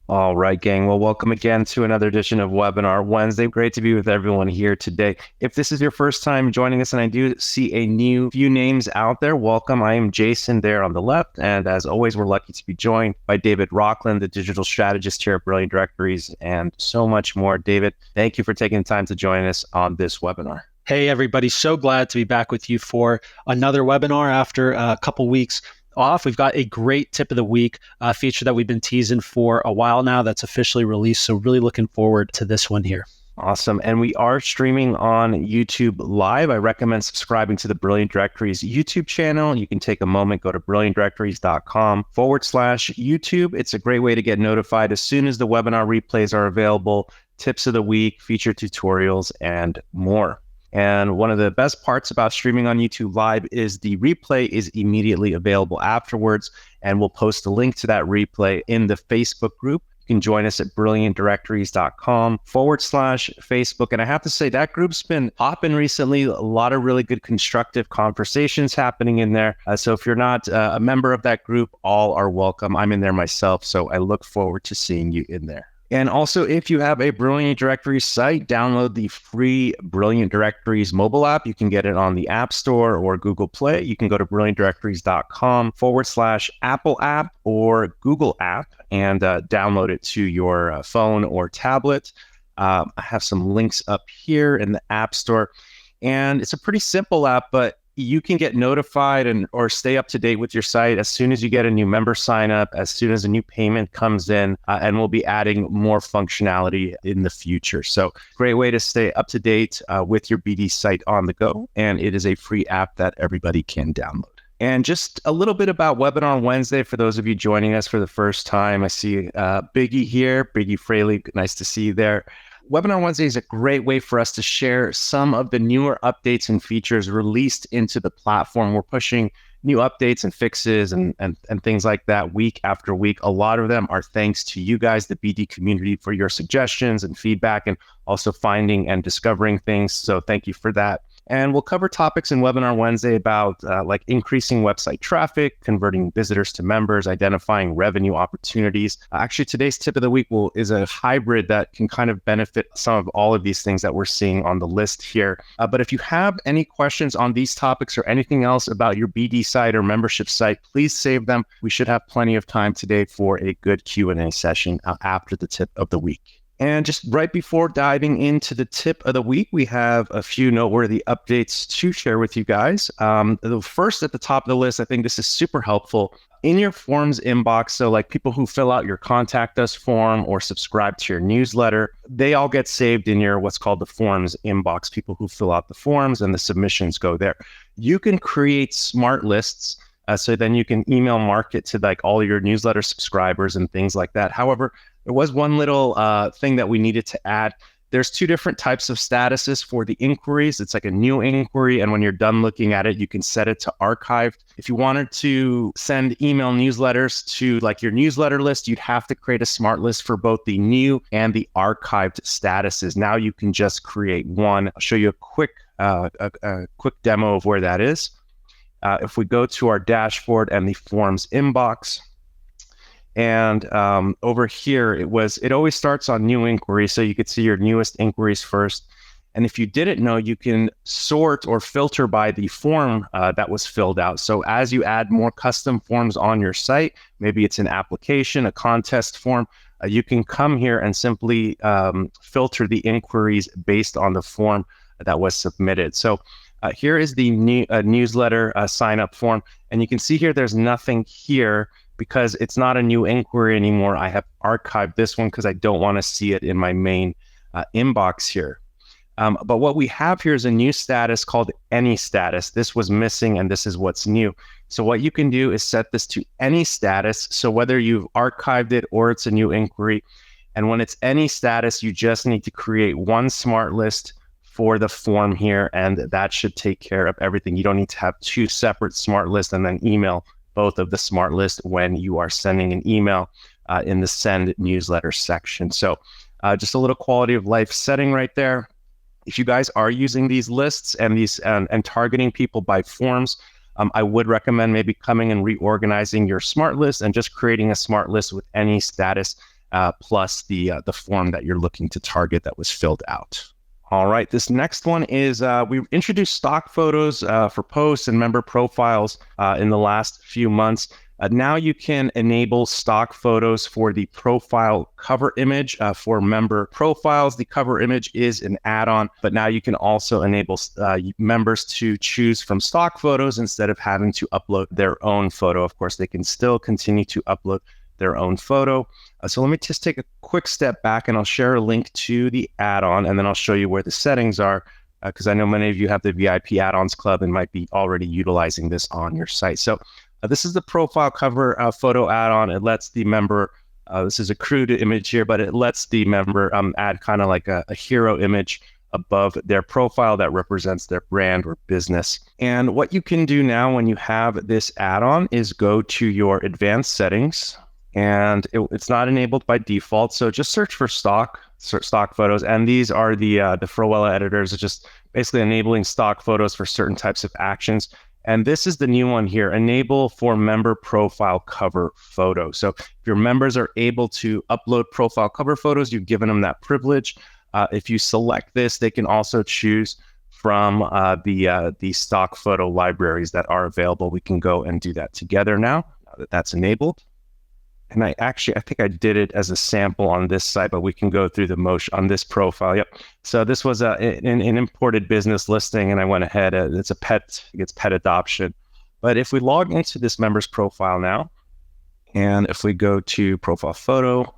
All right, gang. Well, welcome again to another edition of Webinar Wednesday. Great to be with everyone here today. If this is your first time joining us, and I do see a few names out there, welcome. I am Jason there on the left. And as always, we're lucky to be joined by David Rockland, the digital strategist here at Brilliant Directories, and so much more. David, thank you for taking the time to join us on this webinar. Hey, everybody. So glad to be back with you for another webinar after a couple weeks off. We've got a great tip of the week feature that we've been teasing for a while now that's officially released. So really looking forward to this one here. Awesome. And we are streaming on YouTube Live. I recommend subscribing to the Brilliant Directories YouTube channel. You can take a moment, go to brilliantdirectories.com/YouTube. It's a great way to get notified as soon as the webinar replays are available, tips of the week, feature tutorials, and more. And one of the best parts about streaming on YouTube Live is the replay is immediately available afterwards, and we'll post a link to that replay in the Facebook group. You can join us at brilliantdirectories.com/Facebook. And I have to say that group's been hopping recently. A lot of really good constructive conversations happening in there. So if you're not a member of that group, all are welcome. I'm in there myself, so I look forward to seeing you in there. And also, if you have a Brilliant Directories site, download the free Brilliant Directories mobile app. You can get it on the App Store or Google Play. You can go to brilliantdirectories.com/Apple app or Google app and download it to your phone or tablet. I have some links up here in the App Store. And it's a pretty simple app, but you can get notified or stay up to date with your site as soon as you get a new member sign up, as soon as a new payment comes in, and we'll be adding more functionality in the future. So great way to stay up to date with your BD site on the go. And it is a free app that everybody can download. And just a little bit about Webinar Wednesday for those of you joining us for the first time. I see Biggie here, Biggie Fraley. Nice to see you there. Webinar Wednesday is a great way for us to share some of the newer updates and features released into the platform. We're pushing new updates and fixes and things like that week after week. A lot of them are thanks to you guys, the BD community, for your suggestions and feedback, and also finding and discovering things. So thank you for that. And we'll cover topics in Webinar Wednesday about like increasing website traffic, converting visitors to members, identifying revenue opportunities. Actually, today's tip of the week is a hybrid that can kind of benefit some of all of these things that we're seeing on the list here. But if you have any questions on these topics or anything else about your BD site or membership site, please save them. We should have plenty of time today for a good Q&A session after the tip of the week. And just right before diving into the tip of the week, we have a few noteworthy updates to share with you guys. The first at the top of the list, I think this is super helpful. In your forms inbox, so like people who fill out your contact us form or subscribe to your newsletter, they all get saved in your what's called the forms inbox. People who fill out the forms and the submissions go there. You can create smart lists. So then you can email market to like all your newsletter subscribers and things like that. However, there was one little thing that we needed to add. There's two different types of statuses for the inquiries. It's like a new inquiry, and when you're done looking at it, you can set it to archived. If you wanted to send email newsletters to like your newsletter list, you'd have to create a smart list for both the new and the archived statuses. Now you can just create one. I'll show you a quick demo of where that is. If we go to our dashboard and the forms inbox, and over here, it always starts on new inquiry. So you could see your newest inquiries first. And if you didn't know, you can sort or filter by the form that was filled out. So as you add more custom forms on your site, maybe it's an application, a contest form, you can come here and simply filter the inquiries based on the form that was submitted. So here is the newsletter sign up form. And you can see here, there's nothing here because it's not a new inquiry anymore. I have archived this one because I don't want to see it in my main inbox here. But what we have here is a new status called any status. This was missing and this is what's new. So what you can do is set this to any status. So whether you've archived it or it's a new inquiry, and when it's any status, you just need to create one smart list for the form here, and that should take care of everything. You don't need to have two separate smart lists and then email both of the smart list when you are sending an email in the send newsletter section. So just a little quality of life setting right there. If you guys are using these lists and these and targeting people by forms, I would recommend maybe coming and reorganizing your smart list and just creating a smart list with any status plus the form that you're looking to target that was filled out. All right, this next one is we introduced stock photos for posts and member profiles in the last few months. Now you can enable stock photos for the profile cover image for member profiles. The cover image is an add-on, but now you can also enable members to choose from stock photos instead of having to upload their own photo. Of course, they can still continue to upload their own photo. So let me just take a quick step back and I'll share a link to the add-on and then I'll show you where the settings are because I know many of you have the VIP add-ons club and might be already utilizing this on your site. So this is the profile cover photo add-on. It lets the member, this is a crude image here, but it lets the member add kind of like a hero image above their profile that represents their brand or business. And what you can do now when you have this add-on is go to your advanced settings. And it's not enabled by default. So just search for stock photos. And these are the Fruella editors. It's just basically enabling stock photos for certain types of actions. And this is the new one here, enable for member profile cover photo. So if your members are able to upload profile cover photos, you've given them that privilege. If you select this, they can also choose from the stock photo libraries that are available. We can go and do that together now that that's enabled. And I think I did it as a sample on this site, but we can go through the motion on this profile. Yep. So this was an imported business listing, and I went ahead. It's pet adoption. But if we log into this member's profile now, and if we go to profile photo,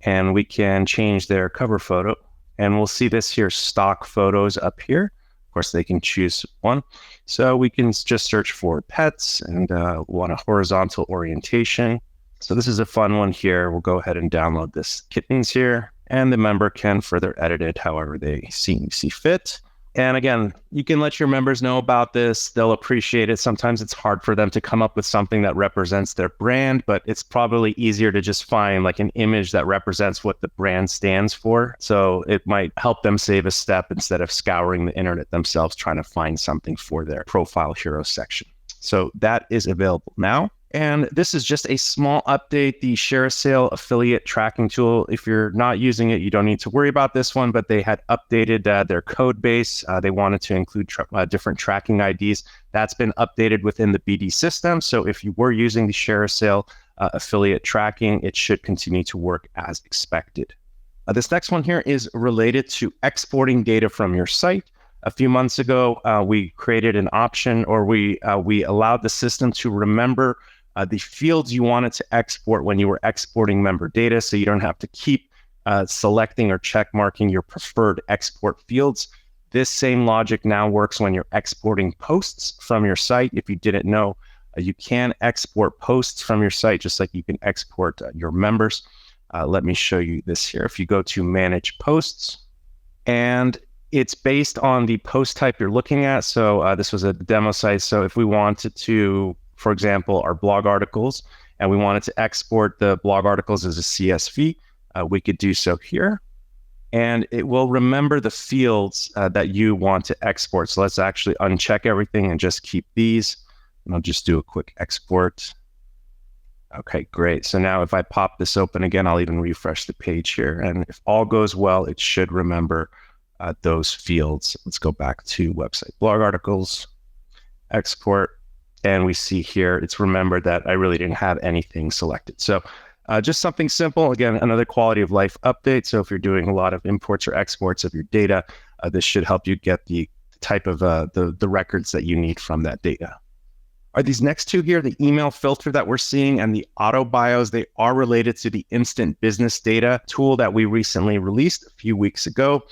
and we can change their cover photo, and we'll see this here, stock photos up here. Of course, they can choose one. So we can just search for pets and want a horizontal orientation. So this is a fun one here. We'll go ahead and download this kittens here, and the member can further edit it however they see fit. And again, you can let your members know about this. They'll appreciate it. Sometimes it's hard for them to come up with something that represents their brand, but it's probably easier to just find like an image that represents what the brand stands for. So it might help them save a step instead of scouring the internet themselves trying to find something for their profile hero section. So that is available now. And this is just a small update, the ShareASale affiliate tracking tool. If you're not using it, you don't need to worry about this one, but they had updated their code base. They wanted to include different tracking IDs. That's been updated within the BD system. So if you were using the ShareASale affiliate tracking, it should continue to work as expected. This next one here is related to exporting data from your site. A few months ago, we created an option, or we allowed the system to remember the fields you wanted to export when you were exporting member data, so you don't have to keep selecting or check marking your preferred export fields. This same logic now works when you're exporting posts from your site. If you didn't know, you can export posts from your site just like you can export your members. Let me show you this here. If you go to Manage Posts, and it's based on the post type you're looking at. So this was a demo site. So if we wanted to, for example, our blog articles, and we wanted to export the blog articles as a CSV, we could do so here. And it will remember the fields that you want to export. So let's actually uncheck everything and just keep these. And I'll just do a quick export. Okay, great. So now if I pop this open again, I'll even refresh the page here. And if all goes well, it should remember those fields. Let's go back to website blog articles, export. And we see here, it's remembered that I really didn't have anything selected. So just something simple. Again, another quality of life update. So if you're doing a lot of imports or exports of your data, this should help you get the type of the records that you need from that data. Are these next two here, the email filter that we're seeing and the auto bios, they are related to the instant business data tool that we recently released a few weeks ago.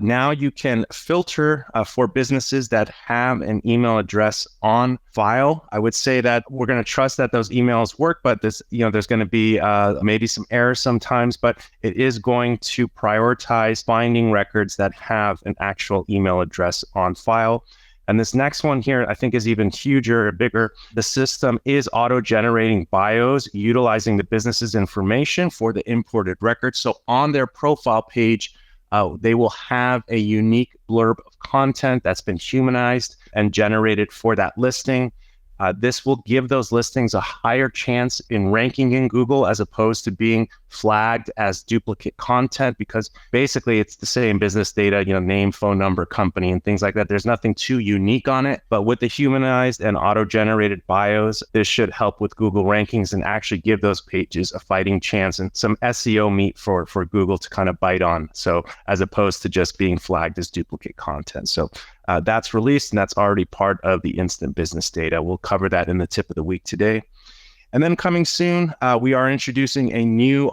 Now you can filter for businesses that have an email address on file. I would say that we're going to trust that those emails work, but there's going to be maybe some errors sometimes, but it is going to prioritize finding records that have an actual email address on file. And this next one here, I think, is even huger, bigger. The system is auto-generating bios utilizing the business's information for the imported records. So on their profile page, they will have a unique blurb of content that's been humanized and generated for that listing. This will give those listings a higher chance in ranking in Google as opposed to being flagged as duplicate content, because basically it's the same business data, name, phone number, company, and things like that. There's nothing too unique on it. But with the humanized and auto-generated bios, this should help with Google rankings and actually give those pages a fighting chance and some SEO meat for Google to kind of bite on. So as opposed to just being flagged as duplicate content. So that's released, and that's already part of the instant business data. We'll cover that in the tip of the week today. And then coming soon, we are introducing a new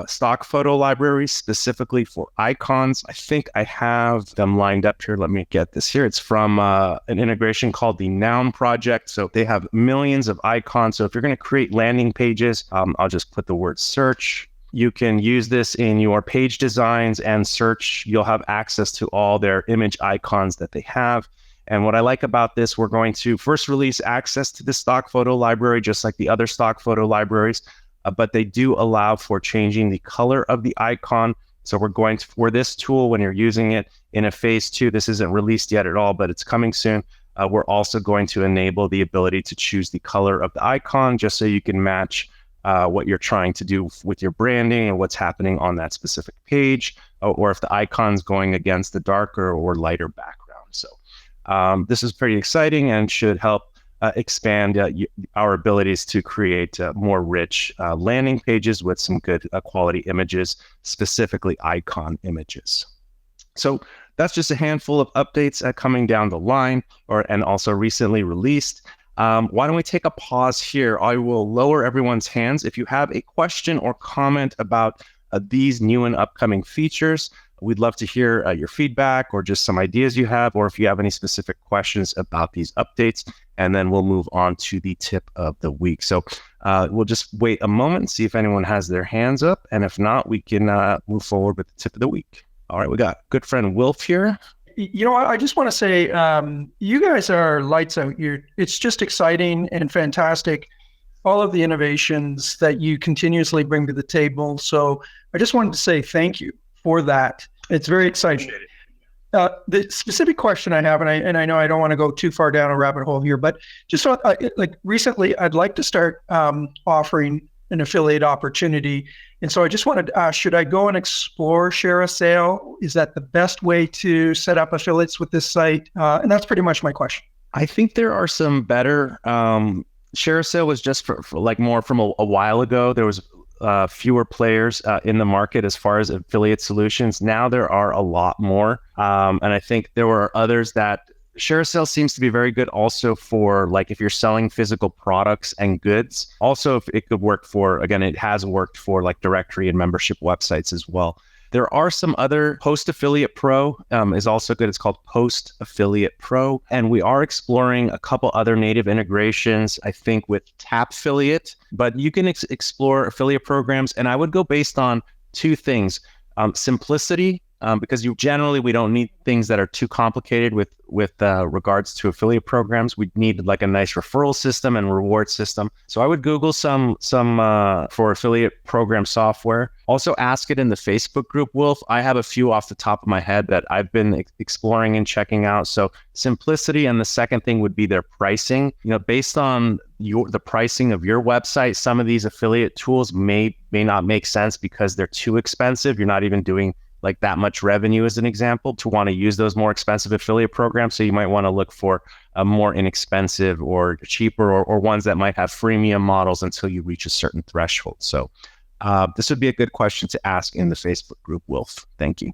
stock photo library specifically for icons. I think I have them lined up here. Let me get this here. It's from an integration called the Noun Project. So they have millions of icons. So if you're going to create landing pages, I'll just put the word search. You can use this in your page designs and search. You'll have access to all their image icons that they have. And what I like about this, we're going to first release access to the stock photo library, just like the other stock photo libraries, but they do allow for changing the color of the icon. So we're going to, for this tool, when you're using it in a phase 2, this isn't released yet at all, but it's coming soon. We're also going to enable the ability to choose the color of the icon, just so you can match what you're trying to do with your branding and what's happening on that specific page, or if the icon's going against the darker or lighter background. So this is pretty exciting and should help expand our abilities to create more rich landing pages with some good quality images, specifically icon images. So that's just a handful of updates coming down the line, and also recently released. Why don't we take a pause here? I will lower everyone's hands. If you have a question or comment about these new and upcoming features, we'd love to hear your feedback or just some ideas you have, or if you have any specific questions about these updates, and then we'll move on to the tip of the week. So we'll just wait a moment and see if anyone has their hands up. And if not, we can move forward with the tip of the week. All right, we got good friend Wilf here. I just want to say, you guys are lights out. It's just exciting and fantastic, all of the innovations that you continuously bring to the table. So I just wanted to say thank you for that. It's very exciting. The specific question I have, and I know I don't want to go too far down a rabbit hole here, but just like recently, I'd like to start offering an affiliate opportunity. And so I just wanted to ask, should I go and explore ShareASale? Is that the best way to set up affiliates with this site? And that's pretty much my question. I think there are some better. ShareASale was just for like more from a while ago. There was fewer players in the market as far as affiliate solutions. Now there are a lot more. And I think there were others that ShareASale seems to be very good also for like if you're selling physical products and goods. Also, if it could work for, again, it has worked for like directory and membership websites as well. There are some other. Post Affiliate Pro is also good. It's called Post Affiliate Pro. And we are exploring a couple other native integrations, I think with Tapfiliate, but you can explore affiliate programs. And I would go based on two things. Simplicity, because we don't need things that are too complicated with regards to affiliate programs. We need like a nice referral system and reward system. So I would Google some for affiliate program software. Also ask it in the Facebook group, Wolf. I have a few off the top of my head that I've been exploring and checking out. So simplicity, and the second thing would be their pricing. Based on the pricing of your website, some of these affiliate tools may not make sense because they're too expensive. You're not even doing like that much revenue as an example to want to use those more expensive affiliate programs. So you might want to look for a more inexpensive or cheaper or ones that might have freemium models until you reach a certain threshold. So this would be a good question to ask in the Facebook group, Wolf. Thank you.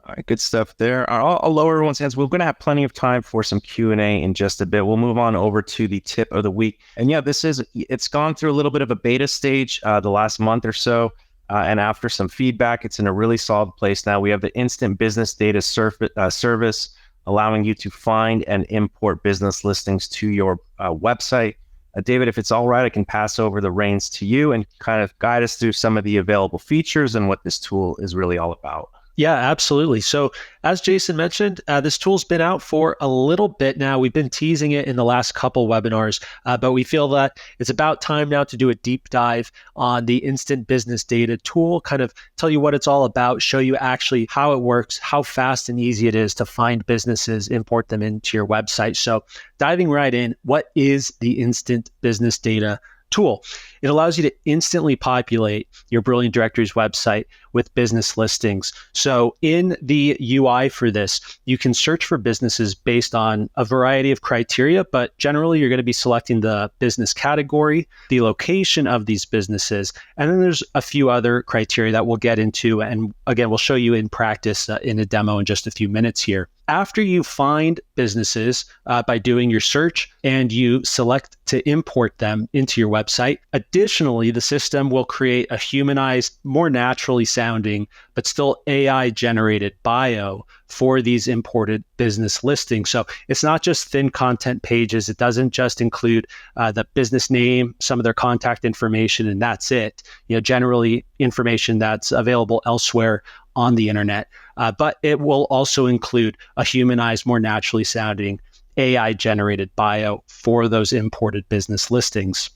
All right, good stuff there. I'll lower everyone's hands. We're going to have plenty of time for some Q&A in just a bit. We'll move on over to the tip of the week. And yeah, it's gone through a little bit of a beta stage the last month or so. And after some feedback, it's in a really solid place now. We have the instant business data service, allowing you to find and import business listings to your website. David, if it's all right, I can pass over the reins to you and kind of guide us through some of the available features and what this tool is really all about. Yeah, absolutely. So as Jason mentioned, this tool's been out for a little bit now. We've been teasing it in the last couple webinars, but we feel that it's about time now to do a deep dive on the Instant Business Data tool, kind of tell you what it's all about, show you actually how it works, how fast and easy it is to find businesses, import them into your website. So diving right in, what is the Instant Business Data tool? It allows you to instantly populate your Brilliant Directories website with business listings. So in the UI for this, you can search for businesses based on a variety of criteria, but generally you're going to be selecting the business category, the location of these businesses, and then there's a few other criteria that we'll get into. And again, we'll show you in practice in a demo in just a few minutes here. After you find businesses by doing your search and you select to import them into your website, additionally, the system will create a humanized, more naturally sounding, but still AI-generated bio for these imported business listings. So it's not just thin content pages. It doesn't just include the business name, some of their contact information, and that's it. Generally information that's available elsewhere on the internet. But it will also include a humanized, more naturally sounding AI-generated bio for those imported business listings.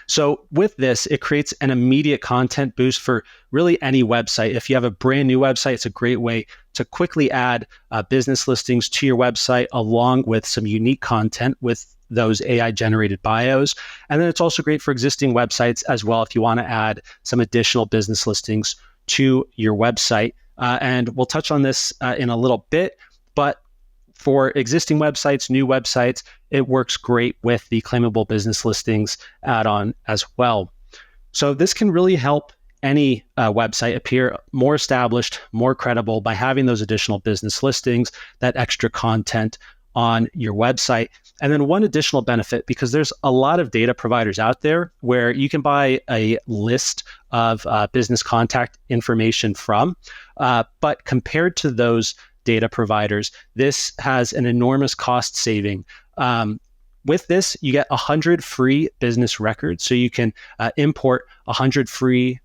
So with this, it creates an immediate content boost for really any website. If you have a brand new website, it's a great way to quickly add business listings to your website along with some unique content with those AI-generated bios. And then it's also great for existing websites as well if you want to add some additional business listings to your website. And we'll touch on this in a little bit, but for existing websites, new websites, it works great with the Claimable Business Listings add-on as well. So this can really help any website appear more established, more credible by having those additional business listings, that extra content on your website. And then one additional benefit, because there's a lot of data providers out there where you can buy a list of business contact information from, but compared to those data providers, this has an enormous cost saving. With this, you get 100 free business records. So you can import 100 free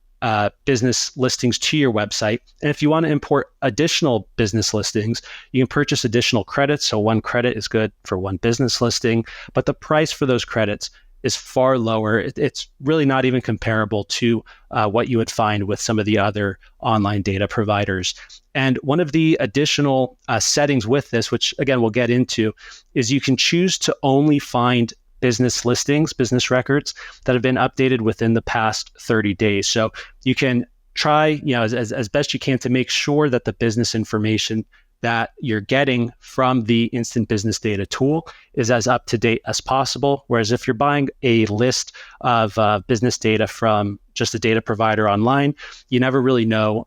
business listings to your website. And if you want to import additional business listings, you can purchase additional credits. So one credit is good for one business listing, but the price for those credits is far lower. It's really not even comparable to what you would find with some of the other online data providers. And one of the additional settings with this, which again, we'll get into, is you can choose to only find business listings, business records that have been updated within the past 30 days. So you can try, as best you can to make sure that the business information that you're getting from the Instant Business Data tool is as up to date as possible. Whereas if you're buying a list of business data from just a data provider online, you never really know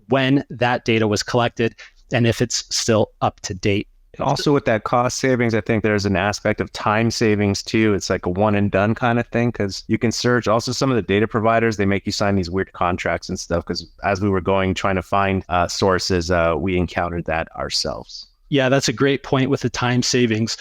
when that data was collected and if it's still up to date. Also with that cost savings, I think there's an aspect of time savings too. It's like a one and done kind of thing because you can search. Also, some of the data providers, they make you sign these weird contracts and stuff because as we were trying to find sources, we encountered that ourselves. Yeah, that's a great point with the time savings.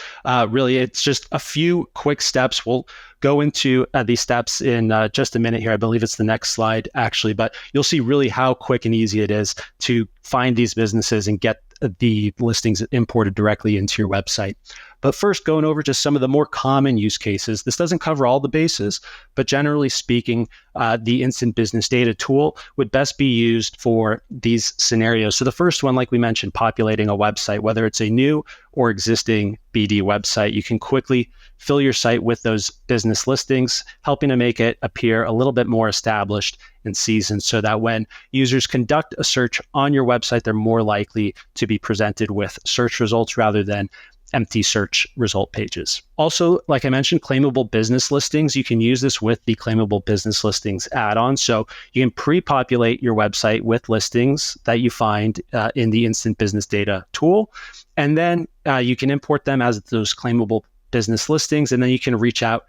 Really, it's just a few quick steps. We'll go into these steps in just a minute here. I believe it's the next slide, actually, but you'll see really how quick and easy it is to find these businesses and get the listings imported directly into your website. But first, going over just some of the more common use cases. This doesn't cover all the bases, but generally speaking, the Instant Business Data tool would best be used for these scenarios. So the first one, like we mentioned, populating a website, whether it's a new or existing BD website, you can quickly fill your site with those business listings, helping to make it appear a little bit more established and seasoned so that when users conduct a search on your website, they're more likely to be presented with search results rather than empty search result pages. Also, like I mentioned, claimable business listings. You can use this with the Claimable Business Listings add-on. So you can pre-populate your website with listings that you find in the Instant Business Data tool. And then you can import them as those claimable business listings, and then you can reach out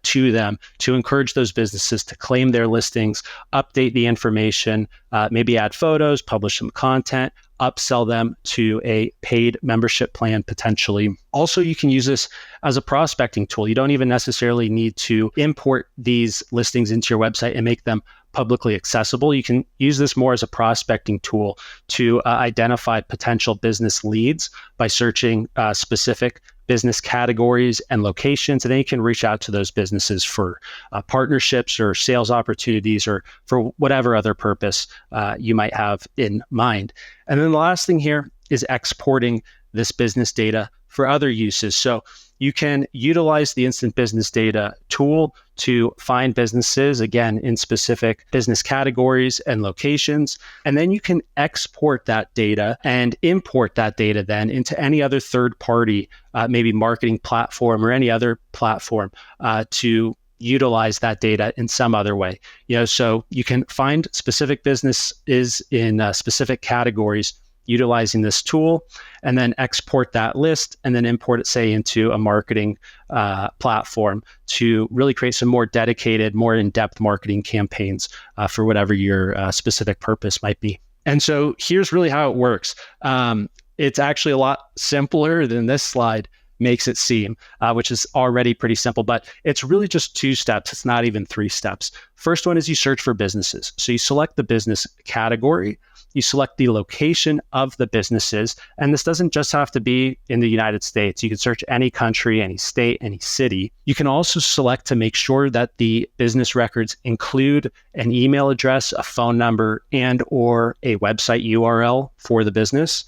to them to encourage those businesses to claim their listings, update the information, maybe add photos, publish some content, upsell them to a paid membership plan potentially. Also, you can use this as a prospecting tool. You don't even necessarily need to import these listings into your website and make them publicly accessible. You can use this more as a prospecting tool to identify potential business leads by searching specific business categories and locations. And then you can reach out to those businesses for partnerships or sales opportunities or for whatever other purpose you might have in mind. And then the last thing here is exporting this business data for other uses. So you can utilize the instant business data tool to find businesses, again, in specific business categories and locations. And then you can export that data and import that data then into any other third party, maybe marketing platform or any other platform to utilize that data in some other way. So you can find specific businesses in specific categories utilizing this tool, and then export that list and then import it, say, into a marketing platform to really create some more dedicated, more in-depth marketing campaigns for whatever your specific purpose might be. And so here's really how it works. It's actually a lot simpler than this slide makes it seem, which is already pretty simple, but it's really just 2 steps. It's not even 3 steps. First one is you search for businesses. So you select the business category, you select the location of the businesses, and this doesn't just have to be in the United States. You can search any country, any state, any city. You can also select to make sure that the business records include an email address, a phone number, and or a website URL for the business.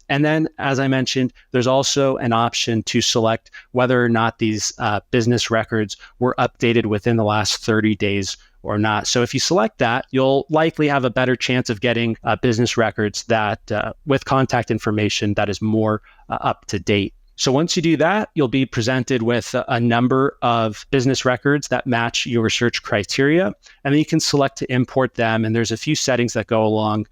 And then, as I mentioned, there's also an option to select whether or not these business records were updated within the last 30 days or not. So if you select that, you'll likely have a better chance of getting business records that with contact information that is more up to date. So once you do that, you'll be presented with a number of business records that match your search criteria, and then you can select to import them. And there's a few settings that go along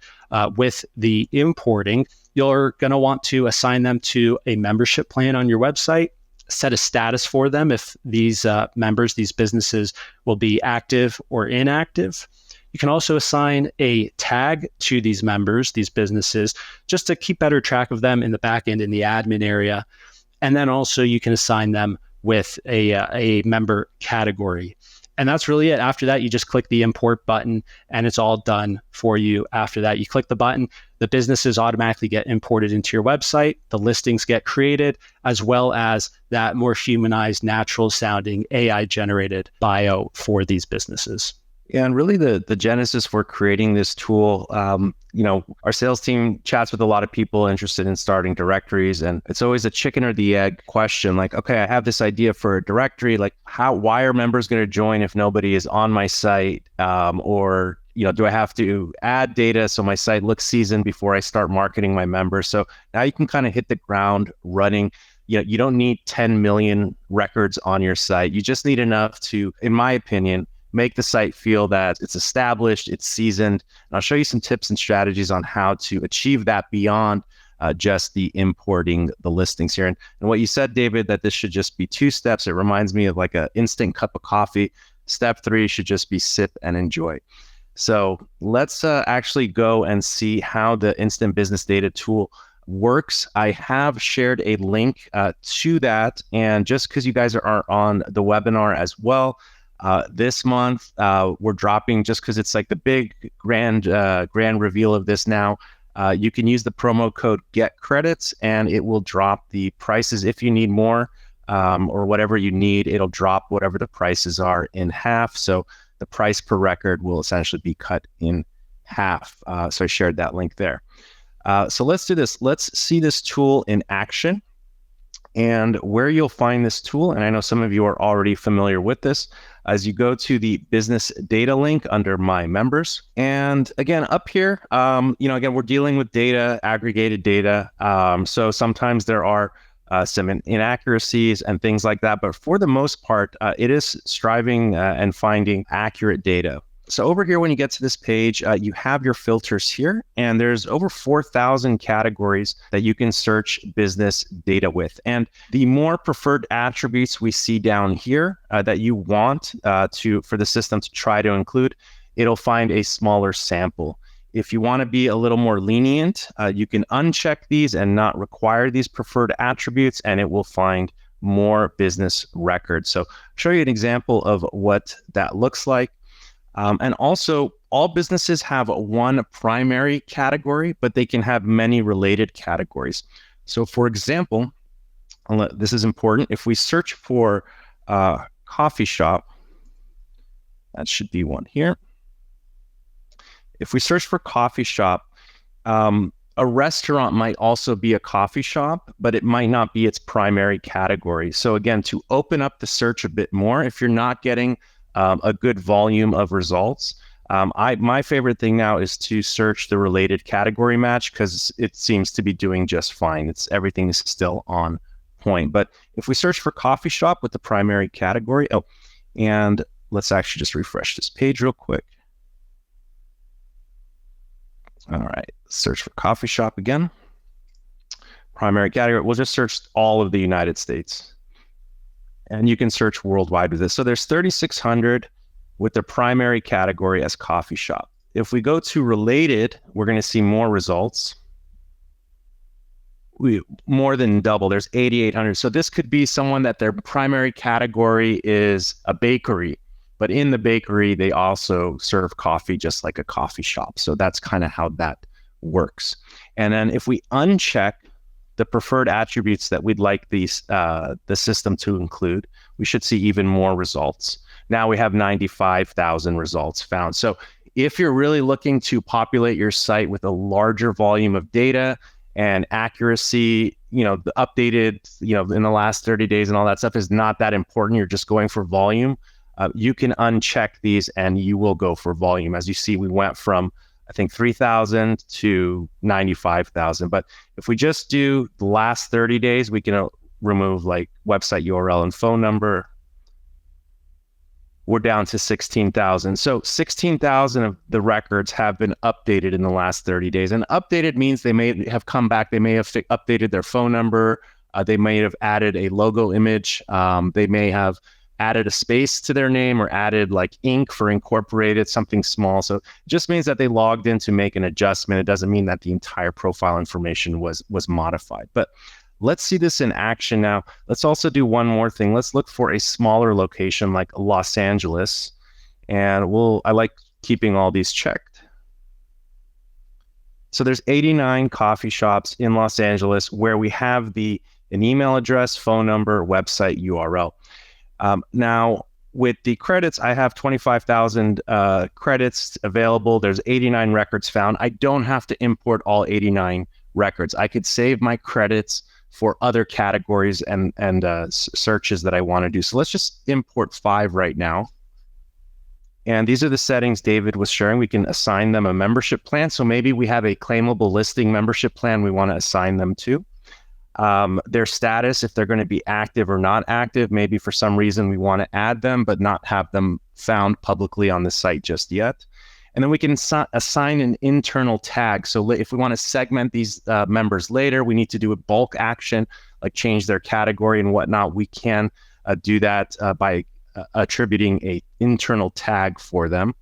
with the importing. You're going to want to assign them to a membership plan on your website, set a status for them if these members, these businesses will be active or inactive. You can also assign a tag to these members, these businesses, just to keep better track of them in the back end in the admin area. And then also you can assign them with a member category. And that's really it. After that, you just click the import button and it's all done for you. After that, you click the button, the businesses automatically get imported into your website, the listings get created, as well as that more humanized, natural sounding AI generated bio for these businesses. Yeah, and really the genesis for creating this tool, our sales team chats with a lot of people interested in starting directories, and it's always a chicken or the egg question. Like, okay, I have this idea for a directory. Like, why are members going to join if nobody is on my site? Or do I have to add data so my site looks seasoned before I start marketing my members? So now you can kind of hit the ground running. You don't need 10 million records on your site. You just need enough to, in my opinion, make the site feel that it's established, it's seasoned. And I'll show you some tips and strategies on how to achieve that beyond just the importing the listings here. And what you said, David, that this should just be 2 steps. It reminds me of like an instant cup of coffee. Step 3 should just be sip and enjoy. So let's actually go and see how the instant business data tool works. I have shared a link to that. And just because you guys are on the webinar as well, this month, we're dropping, just because it's like the big grand reveal of this now, you can use the promo code GETCredits and it will drop the prices. If you need more or whatever you need, it'll drop whatever the prices are in half. So the price per record will essentially be cut in half. So I shared that link there. So let's do this. Let's see this tool in action. And where you'll find this tool, and I know some of you are already familiar with this, as you go to the business data link under My Members. And again, up here, again, we're dealing with data, aggregated data. So sometimes there are some inaccuracies and things like that. But for the most part, it is striving and finding accurate data. So over here, when you get to this page, you have your filters here, and there's over 4,000 categories that you can search business data with. And the more preferred attributes we see down here that you want for the system to try to include, it'll find a smaller sample. If you want to be a little more lenient, you can uncheck these and not require these preferred attributes, and it will find more business records. So I'll show you an example of what that looks like. And also, all businesses have one primary category, but they can have many related categories. So for example, this is important. If we search for coffee shop, that should be one here. If we search for coffee shop, a restaurant might also be a coffee shop, but it might not be its primary category. So again, to open up the search a bit more, if you're not getting a good volume of results, my favorite thing now is to search the related category match, because it seems to be doing just fine. Everything is still on point. But if we search for coffee shop with the primary category, and let's actually just refresh this page real quick. All right, search for coffee shop again. Primary category, we'll just search all of the United States. And you can search worldwide with this. So there's 3,600 with the primary category as coffee shop. If we go to related, we're going to see more results. More than double, there's 8,800. So this could be someone that their primary category is a bakery, but in the bakery, they also serve coffee just like a coffee shop. So that's kind of how that works. And then if we uncheck the preferred attributes that we'd like the system to include, we should see even more results. Now we have 95,000 results found. So if you're really looking to populate your site with a larger volume of data and accuracy, the updated, in the last 30 days and all that stuff is not that important. You're just going for volume. You can uncheck these and you will go for volume. As you see, we went from, I think, 3,000 to 95,000. But if we just do the last 30 days, we can remove like website URL and phone number. We're down to 16,000. So 16,000 of the records have been updated in the last 30 days. And updated means they may have come back. They may have updated their phone number. They may have added a logo image. They may have added a space to their name or added like ink for incorporated, something small. So it just means that they logged in to make an adjustment. It doesn't mean that the entire profile information was modified. But let's see this in action now. Let's also do one more thing. Let's look for a smaller location like Los Angeles. And I like keeping all these checked. So there's 89 coffee shops in Los Angeles where we have an email address, phone number, website, URL. Now, with the credits, I have 25,000 credits available. There's 89 records found. I don't have to import all 89 records. I could save my credits for other categories and searches that I want to do. So let's just import 5 right now. And these are the settings David was sharing. We can assign them a membership plan. So maybe we have a claimable listing membership plan we want to assign them to. Their status, if they're going to be active or not active. Maybe for some reason we want to add them, but not have them found publicly on the site just yet. And then we can assign an internal tag. So if we want to segment these members later, we need to do a bulk action, like change their category and whatnot. We can do that by attributing an internal tag for them.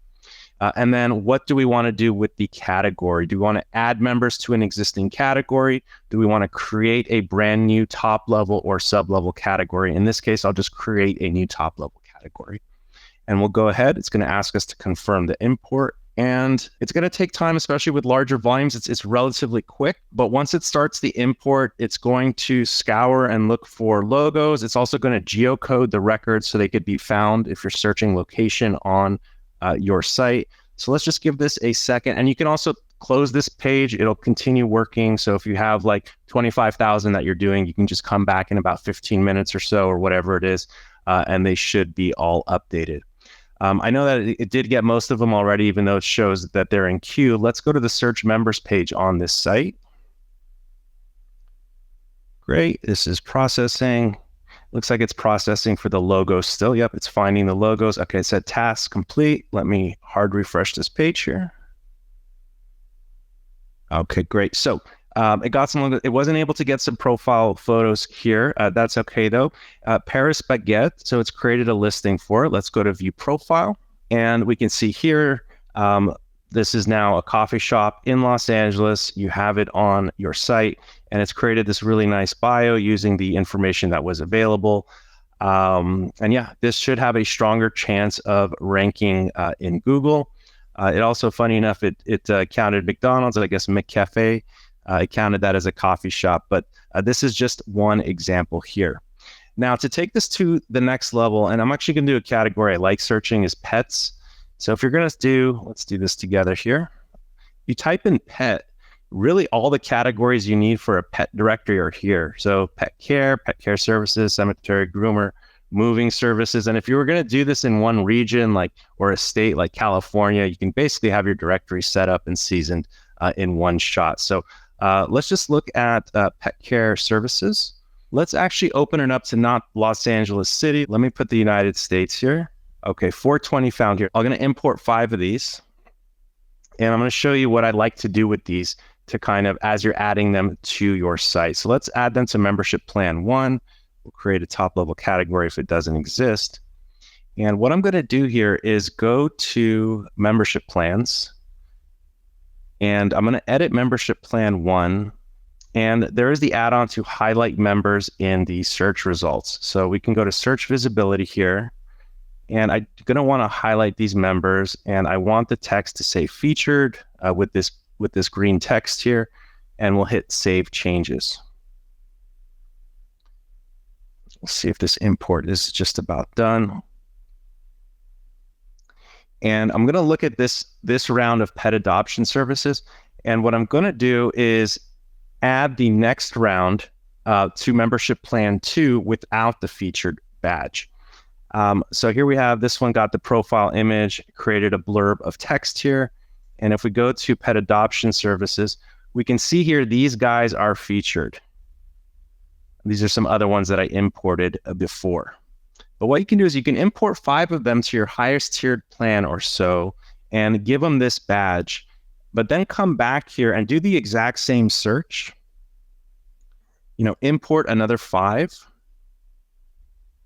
And then what do we want to do with the category? Do we want to add members to an existing category? Do we want to create a brand new top level or sub-level category? In this case, I'll just create a new top level category. And we'll go ahead. It's going to ask us to confirm the import. And it's going to take time, especially with larger volumes. It's relatively quick. But once it starts the import, it's going to scour and look for logos. It's also going to geocode the records so they could be found if you're searching location on your site. So let's just give this a second. And you can also close this page. It'll continue working. So if you have like 25,000 that you're doing, you can just come back in about 15 minutes or so or whatever it is, and they should be all updated. I know that it did get most of them already, even though it shows that they're in queue. Let's go to the search members page on this site. Great. This is processing. Looks like it's processing for the logos still. Yep, it's finding the logos. Okay, it said task complete. Let me hard refresh this page here. Okay, great. So it got some. It wasn't able to get some profile photos here. That's okay though. Paris Baguette. So it's created a listing for it. Let's go to view profile, and we can see here. This is now a coffee shop in Los Angeles. You have it on your site, and it's created this really nice bio using the information that was available. And yeah, this should have a stronger chance of ranking in Google. It also, funny enough, it counted McDonald's, I guess McCafe. It counted that as a coffee shop, but this is just one example here. Now, to take this to the next level, and I'm actually going to do a category I like searching is pets. So if you're going to do, let's do this together here. You type in pet, really all the categories you need for a pet directory are here. So pet care services, cemetery, groomer, moving services. And if you were going to do this in one region or a state like California, you can basically have your directory set up and seasoned in one shot. So let's just look at pet care services. Let's actually open it up to not Los Angeles City. Let me put the United States here. Okay, 420 found here. I'm going to import 5 of these. And I'm going to show you what I'd like to do with these to kind of, as you're adding them to your site. So let's add them to membership plan 1. We'll create a top level category if it doesn't exist. And what I'm going to do here is go to membership plans. And I'm going to edit membership plan 1. And there is the add-on to highlight members in the search results. So we can go to search visibility here. And I'm going to want to highlight these members. And I want the text to say featured with this green text here. And we'll hit save changes. Let's see if this import is just about done. And I'm going to look at this round of pet adoption services. And what I'm going to do is add the next round to membership plan 2 without the featured badge. So here we have, this one got the profile image, created a blurb of text here. And if we go to pet adoption services, we can see here, these guys are featured. These are some other ones that I imported before. But what you can do is you can import 5 of them to your highest tiered plan or so and give them this badge, but then come back here and do the exact same search. Import another 5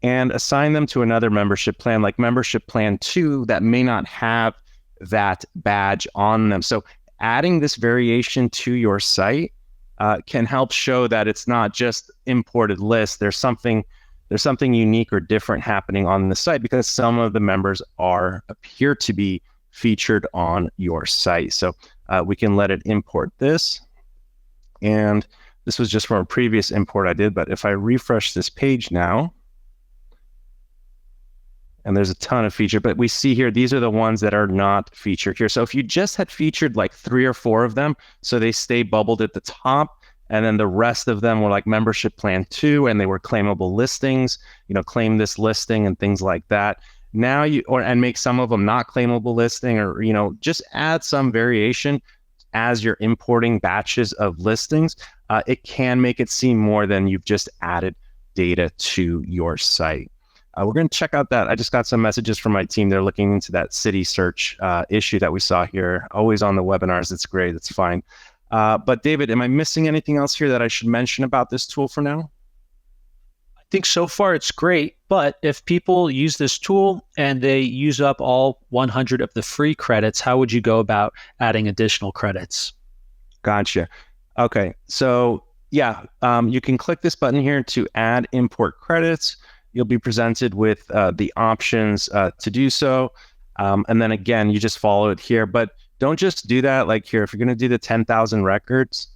and assign them to another membership plan, like membership plan 2, that may not have that badge on them. So adding this variation to your site can help show that it's not just imported lists. There's something unique or different happening on the site because some of the members appear to be featured on your site. So we can let it import this. And this was just from a previous import I did, but if I refresh this page now, and there's a ton of feature, but we see here, these are the ones that are not featured here. So if you just had featured like 3 or 4 of them, so they stay bubbled at the top, and then the rest of them were like membership plan 2, and they were claimable listings, claim this listing and things like that. Now and make some of them not claimable listing, or, just add some variation as you're importing batches of listings. It can make it seem more than you've just added data to your site. We're going to check out that. I just got some messages from my team. They're looking into that city search issue that we saw here. Always on the webinars. It's great. It's fine. But David, am I missing anything else here that I should mention about this tool for now? I think so far it's great, but if people use this tool and they use up all 100 of the free credits, how would you go about adding additional credits? Gotcha. Okay. So yeah, you can click this button here to add import credits. You'll be presented with the options to do so. And then again, you just follow it here, but don't just do that like here. If you're going to do the 10,000 records,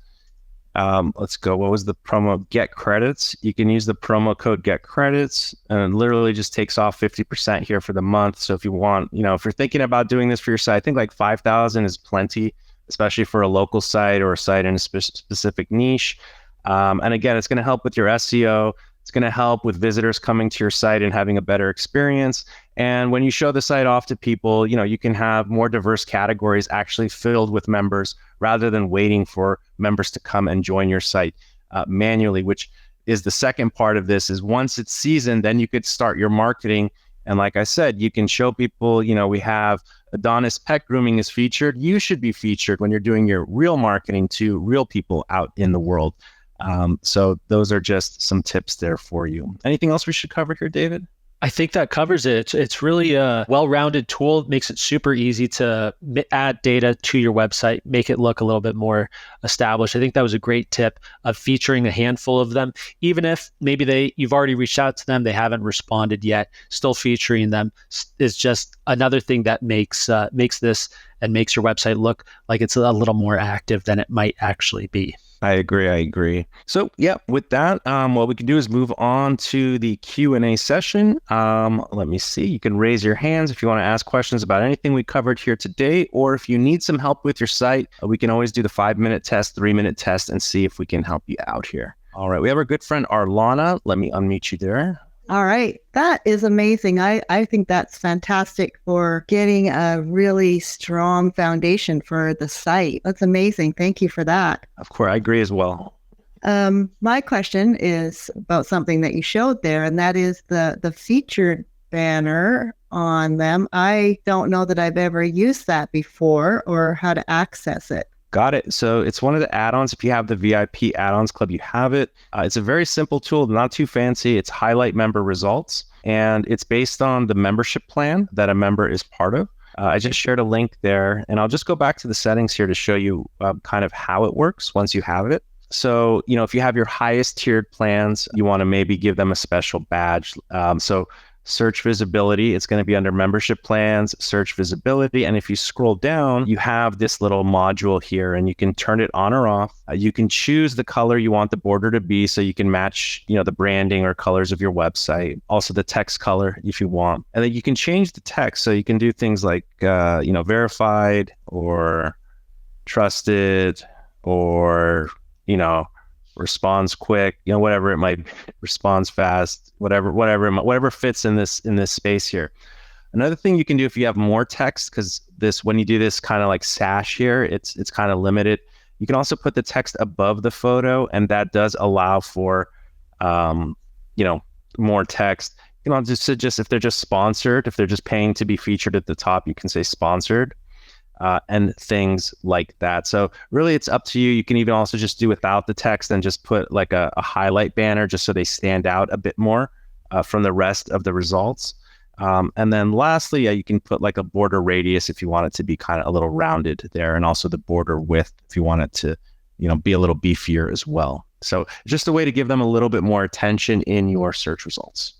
let's go. What was the promo? Get credits. You can use the promo code get credits, and it literally just takes off 50% here for the month. So if you want, if you're thinking about doing this for your site, I think like 5,000 is plenty, especially for a local site or a site in a specific niche. And again, it's going to help with your SEO. It's going to help with visitors coming to your site and having a better experience. And when you show the site off to people, you can have more diverse categories actually filled with members rather than waiting for members to come and join your site manually, which is the second part of this. Is once it's seasoned, then you could start your marketing. And like I said, you can show people, we have Adonis Pet Grooming is featured. You should be featured when you're doing your real marketing to real people out in the world. So those are just some tips there for you. Anything else we should cover here, David? I think that covers it. It's really a well-rounded tool. It makes it super easy to add data to your website, make it look a little bit more established. I think that was a great tip of featuring a handful of them, even if maybe you've already reached out to them, they haven't responded yet. Still featuring them is just another thing that makes this and makes your website look like it's a little more active than it might actually be. I agree. So yeah, with that, what we can do is move on to the Q&A session. Let me see. You can raise your hands if you want to ask questions about anything we covered here today, or if you need some help with your site, we can always do the 5-minute test, 3-minute test, and see if we can help you out here. All right, we have our good friend Arlana. Let me unmute you there. All right. That is amazing. I think that's fantastic for getting a really strong foundation for the site. That's amazing. Thank you for that. Of course, I agree as well. My question is about something that you showed there, and that is the featured banner on them. I don't know that I've ever used that before or how to access it. Got it. So it's one of the add-ons. If you have the VIP add-ons club, you have it. It's a very simple tool, not too fancy. It's highlight member results, and it's based on the membership plan that a member is part of. I just shared a link there, and I'll just go back to the settings here to show you kind of how it works once you have it. So, if you have your highest tiered plans, you want to maybe give them a special badge. So search visibility, it's going to be under membership plans, search visibility. And if you scroll down, you have this little module here and you can turn it on or off. You can choose the color you want the border to be so you can match, the branding or colors of your website. Also the text color if you want. And then you can change the text. So you can do things like, verified or trusted or, responds quick, whatever it might be, responds fast, whatever fits in this space here. Another thing you can do if you have more text, because when you do this kind of like sash here, it's kind of limited. You can also put the text above the photo, and that does allow for more text. Just suggest if they're just sponsored, if they're just paying to be featured at the top, you can say sponsored. And things like that. So really it's up to you. You can even also just do without the text and just put like a highlight banner just so they stand out a bit more from the rest of the results. And then lastly, you can put like a border radius if you want it to be kind of a little rounded there, and also the border width if you want it to, be a little beefier as well. So just a way to give them a little bit more attention in your search results.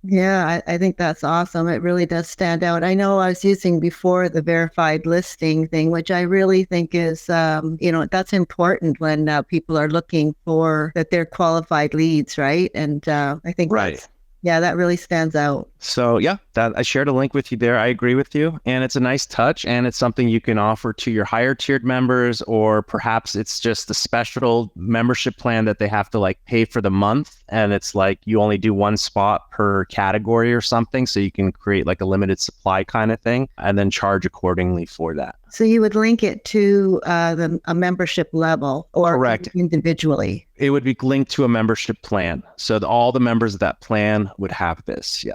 Yeah, I think that's awesome. It really does stand out. I know I was using before the verified listing thing, which I really think is, that's important when people are looking for that they're qualified leads, right? And I think right. That really stands out. So that I shared a link with you there. I agree with you. And it's a nice touch, and it's something you can offer to your higher tiered members, or perhaps it's just a special membership plan that they have to like pay for the month. And it's like you only do one spot per category or something. So you can create like a limited supply kind of thing and then charge accordingly for that. So you would link it to a membership level, or correct, individually? It would be linked to a membership plan. So all the members of that plan would have this. Yeah.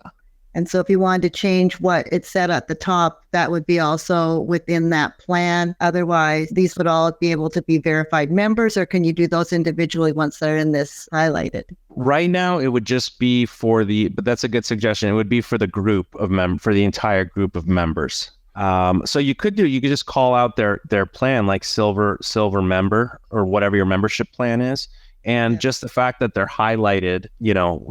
And so if you wanted to change what it said at the top, that would be also within that plan. Otherwise, these would all be able to be verified members, or can you do those individually once they're in this highlighted? Right now, it would just be but that's a good suggestion. It would be for the group of for the entire group of members. So you could just call out their plan, like silver member, or whatever your membership plan is. And just the fact that they're highlighted,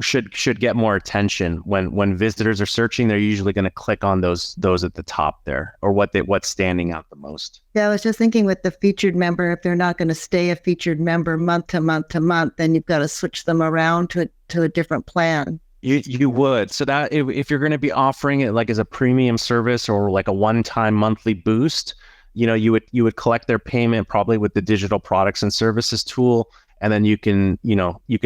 should get more attention. When visitors are searching, they're usually going to click on those at the top there, or what's standing out the most. Yeah, I was just thinking with the featured member, if they're not going to stay a featured member month to month to month, then you've got to switch them around to a different plan. You would. So that if you're going to be offering it like as a premium service or like a one-time monthly boost, you would collect their payment probably with the digital products and services tool. And then you can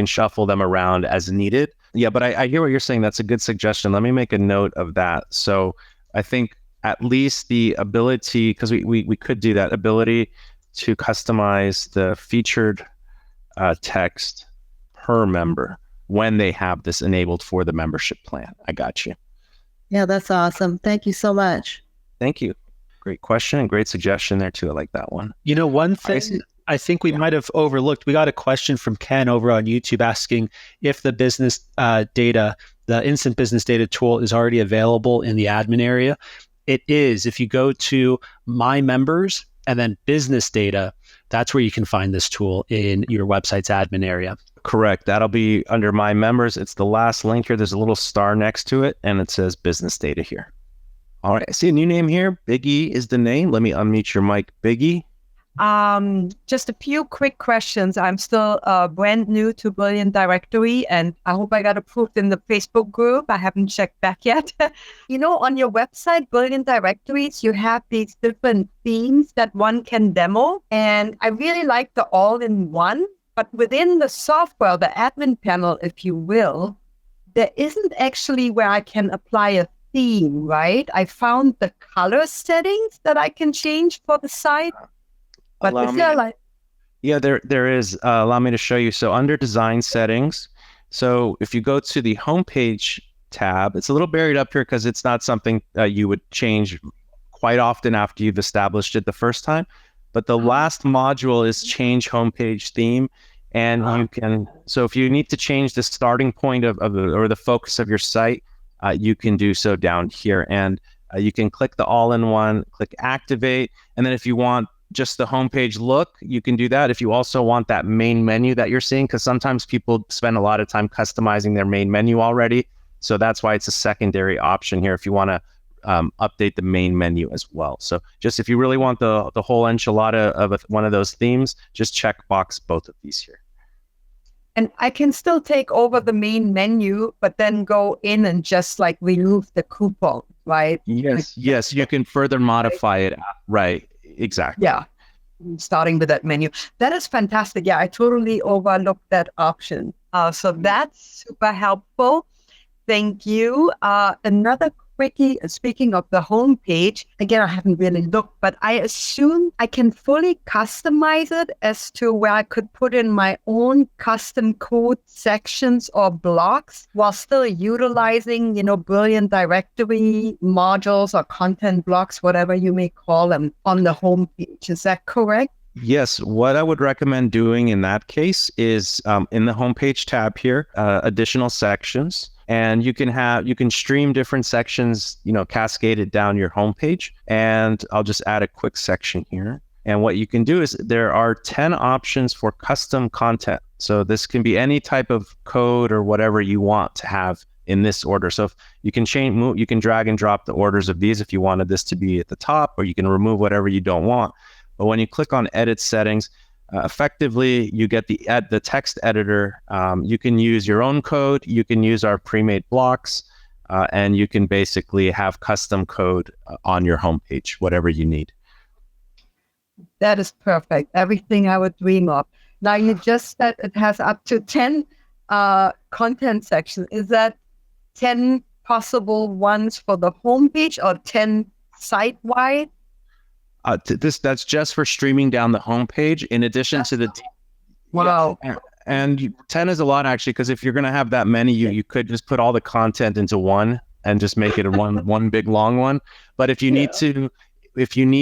shuffle them around as needed. Yeah, but I hear what you're saying. That's a good suggestion. Let me make a note of that. So I think at least the ability, because we could do that, ability to customize the featured text per member when they have this enabled for the membership plan. I got you. Yeah, that's awesome. Thank you so much. Thank you. Great question and great suggestion there too. I like that one. One thing I think we might have overlooked, we got a question from Ken over on YouTube asking if the business data, the Instant Business Data tool is already available in the admin area. It is, if you go to My Members and then Business Data, that's where you can find this tool in your website's admin area. Correct. That'll be under My Members. It's the last link here. There's a little star next to it, and it says Business Data here. All right. I see a new name here. Big E is the name. Let me unmute your mic, Big E. Just a few quick questions. I'm still brand new to Brilliant Directory, and I hope I got approved in the Facebook group. I haven't checked back yet. On your website, Brilliant Directories, you have these different themes that one can demo, and I really like the all-in-one. But within the software, the admin panel, if you will, there isn't actually where I can apply a theme, right? I found the color settings that I can change for the site. But there is. Allow me to show you. So under design settings, so if you go to the homepage tab, it's a little buried up here because it's not something you would change quite often after you've established it the first time. But the last module is change homepage theme. And you can, so if you need to change the starting point or the focus of your site, you can do so down here. And you can click the all-in-one, click activate. And then if you want just the homepage look, you can do that. If you also want that main menu that you're seeing, because sometimes people spend a lot of time customizing their main menu already. So that's why it's a secondary option here if you want to update the main menu as well. So just if you really want the whole enchilada of one of those themes, just check box both of these here. And I can still take over the main menu, but then go in and just like remove the coupon, right? Yes, you can further modify it. Right, exactly. Yeah, starting with that menu. That is fantastic. Yeah, I totally overlooked that option. So that's super helpful. Thank you. Another quickie, speaking of the homepage, again, I haven't really looked, but I assume I can fully customize it as to where I could put in my own custom code sections or blocks while still utilizing, Brilliant Directory modules or content blocks, whatever you may call them, on the homepage. Is that correct? Yes, what I would recommend doing in that case is in the homepage tab here, additional sections. And you can stream different sections, cascaded down your homepage. And I'll just add a quick section here. And what you can do is there are 10 options for custom content. So this can be any type of code or whatever you want to have in this order. So if you can you can drag and drop the orders of these if you wanted this to be at the top, or you can remove whatever you don't want. But when you click on edit settings, effectively, you get the text editor. You can use your own code. You can use our pre-made blocks, and you can basically have custom code on your homepage, whatever you need. That is perfect. Everything I would dream of. Now, you just said it has up to 10 content sections. Is that 10 possible ones for the homepage or 10 site-wide? That's just for streaming down the homepage. In addition to the wow, and 10 is a lot actually, because if you're going to have that many, you could just put all the content into one and just make it one big long one. But if you need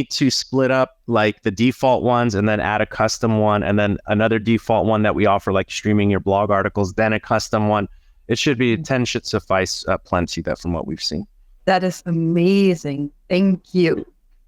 to split up like the default ones and then add a custom one and then another default one that we offer, like streaming your blog articles, then a custom one, it should be 10 should suffice plenty. That from what we've seen. That is amazing. Thank you.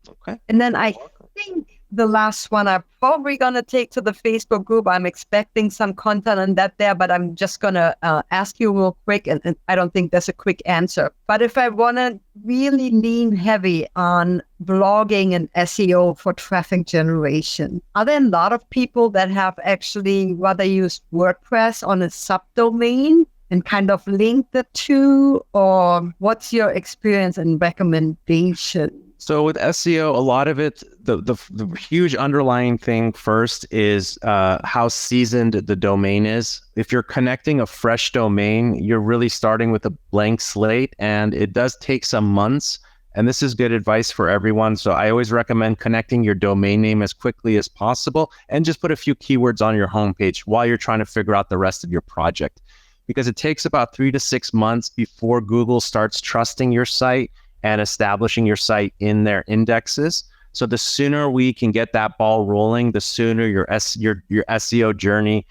Okay. And then I think the last one I'm probably going to take to the Facebook group. I'm expecting some content on that there, but I'm just going to ask you real quick, and I don't think there's a quick answer. But if I want to really lean heavy on blogging and SEO for traffic generation, are there a lot of people that have actually rather used WordPress on a subdomain and kind of link the two? Or what's your experience and recommendation? So with SEO, a lot of it, the huge underlying thing first is how seasoned the domain is. If you're connecting a fresh domain, you're really starting with a blank slate, and it does take some months. And this is good advice for everyone. So I always recommend connecting your domain name as quickly as possible and just put a few keywords on your homepage while you're trying to figure out the rest of your project. Because it takes about 3 to 6 months before Google starts trusting your site and establishing your site in their indexes. So the sooner we can get that ball rolling, the sooner your SEO journey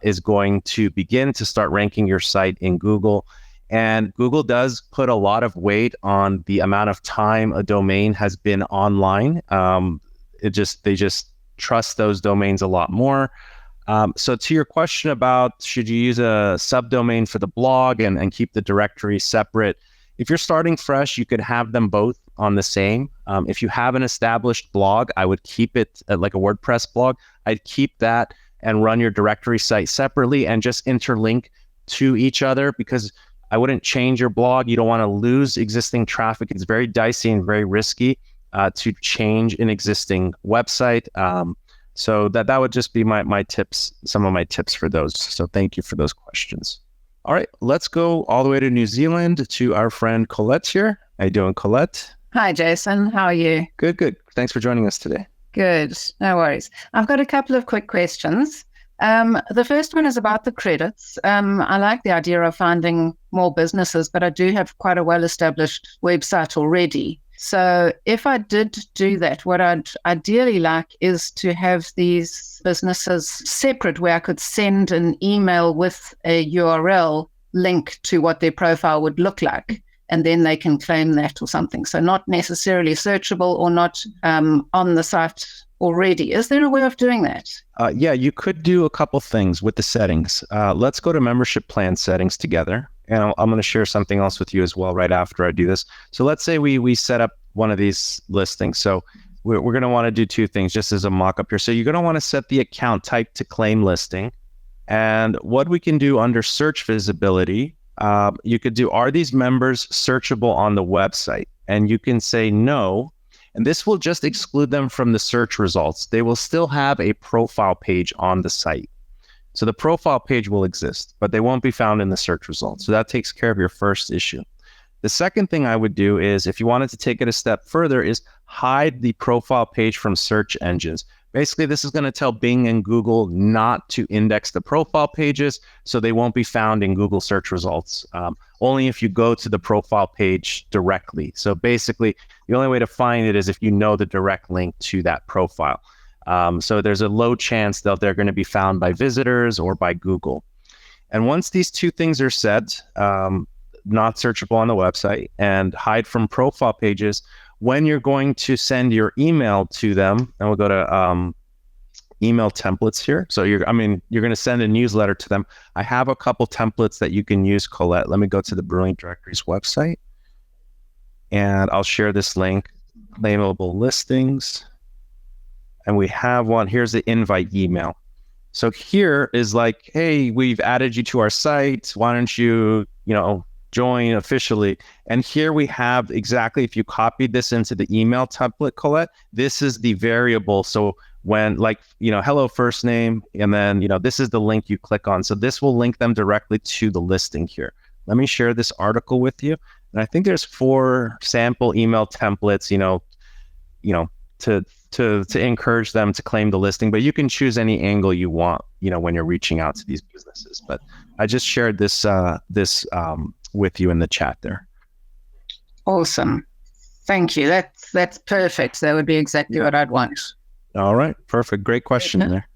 is going to begin to start ranking your site in Google. And Google does put a lot of weight on the amount of time a domain has been online. They just trust those domains a lot more. So to your question about should you use a subdomain for the blog and keep the directory separate, if you're starting fresh, you could have them both on the same. If you have an established blog, I would keep it like a WordPress blog. I'd keep that and run your directory site separately and just interlink to each other, because I wouldn't change your blog. You don't want to lose existing traffic. It's very dicey and very risky to change an existing website. So that would just be my tips, some of my tips for those. So thank you for those questions. All right, let's go all the way to New Zealand to our friend Colette here. How you doing, Colette? Hi, Jason. How are you? Good. Thanks for joining us today. Good. No worries. I've got a couple of quick questions. The first one is about the credits. I like the idea of finding more businesses, but I do have quite a well-established website already. So if I did do that, what I'd ideally like is to have these businesses separate, where I could send an email with a URL link to what their profile would look like, and then they can claim that or something. So not necessarily searchable or not on the site already. Is there a way of doing that? Yeah, you could do a couple things with the settings. Let's go to membership plan settings together. And I'm going to share something else with you as well right after I do this. So let's say we set up one of these listings. So we're going to want to do two things just as a mock-up here. So you're going to want to set the account type to claim listing. And what we can do under search visibility, you could do, are these members searchable on the website? And you can say no. And this will just exclude them from the search results. They will still have a profile page on the site. So the profile page will exist, but they won't be found in the search results. So that takes care of your first issue. The second thing I would do is, if you wanted to take it a step further, is hide the profile page from search engines. Basically, this is going to tell Bing and Google not to index the profile pages, so they won't be found in Google search results. Only if you go to the profile page directly. So basically, the only way to find it is if you know the direct link to that profile. So there's a low chance that they're going to be found by visitors or by Google. And once these two things are set, not searchable on the website and hide from profile pages, when you're going to send your email to them, and we'll go to email templates here. So you're going to send a newsletter to them. I have a couple templates that you can use, Colette. Let me go to the Brilliant Directories website, and I'll share this link, Claimable Listings. And we have one. Here's the invite email. So here is like, hey, we've added you to our site. Why don't you, join officially? And here we have exactly, if you copied this into the email template, Colette, this is the variable. So when hello first name, and then, this is the link you click on. So this will link them directly to the listing here. Let me share this article with you. And I think there's 4 sample email templates, to encourage them to claim the listing, but you can choose any angle you want, when you're reaching out to these businesses. But I just shared this with you in the chat there. Awesome. Thank you. That's perfect. That would be exactly what I'd want. All right. Perfect. Great question there.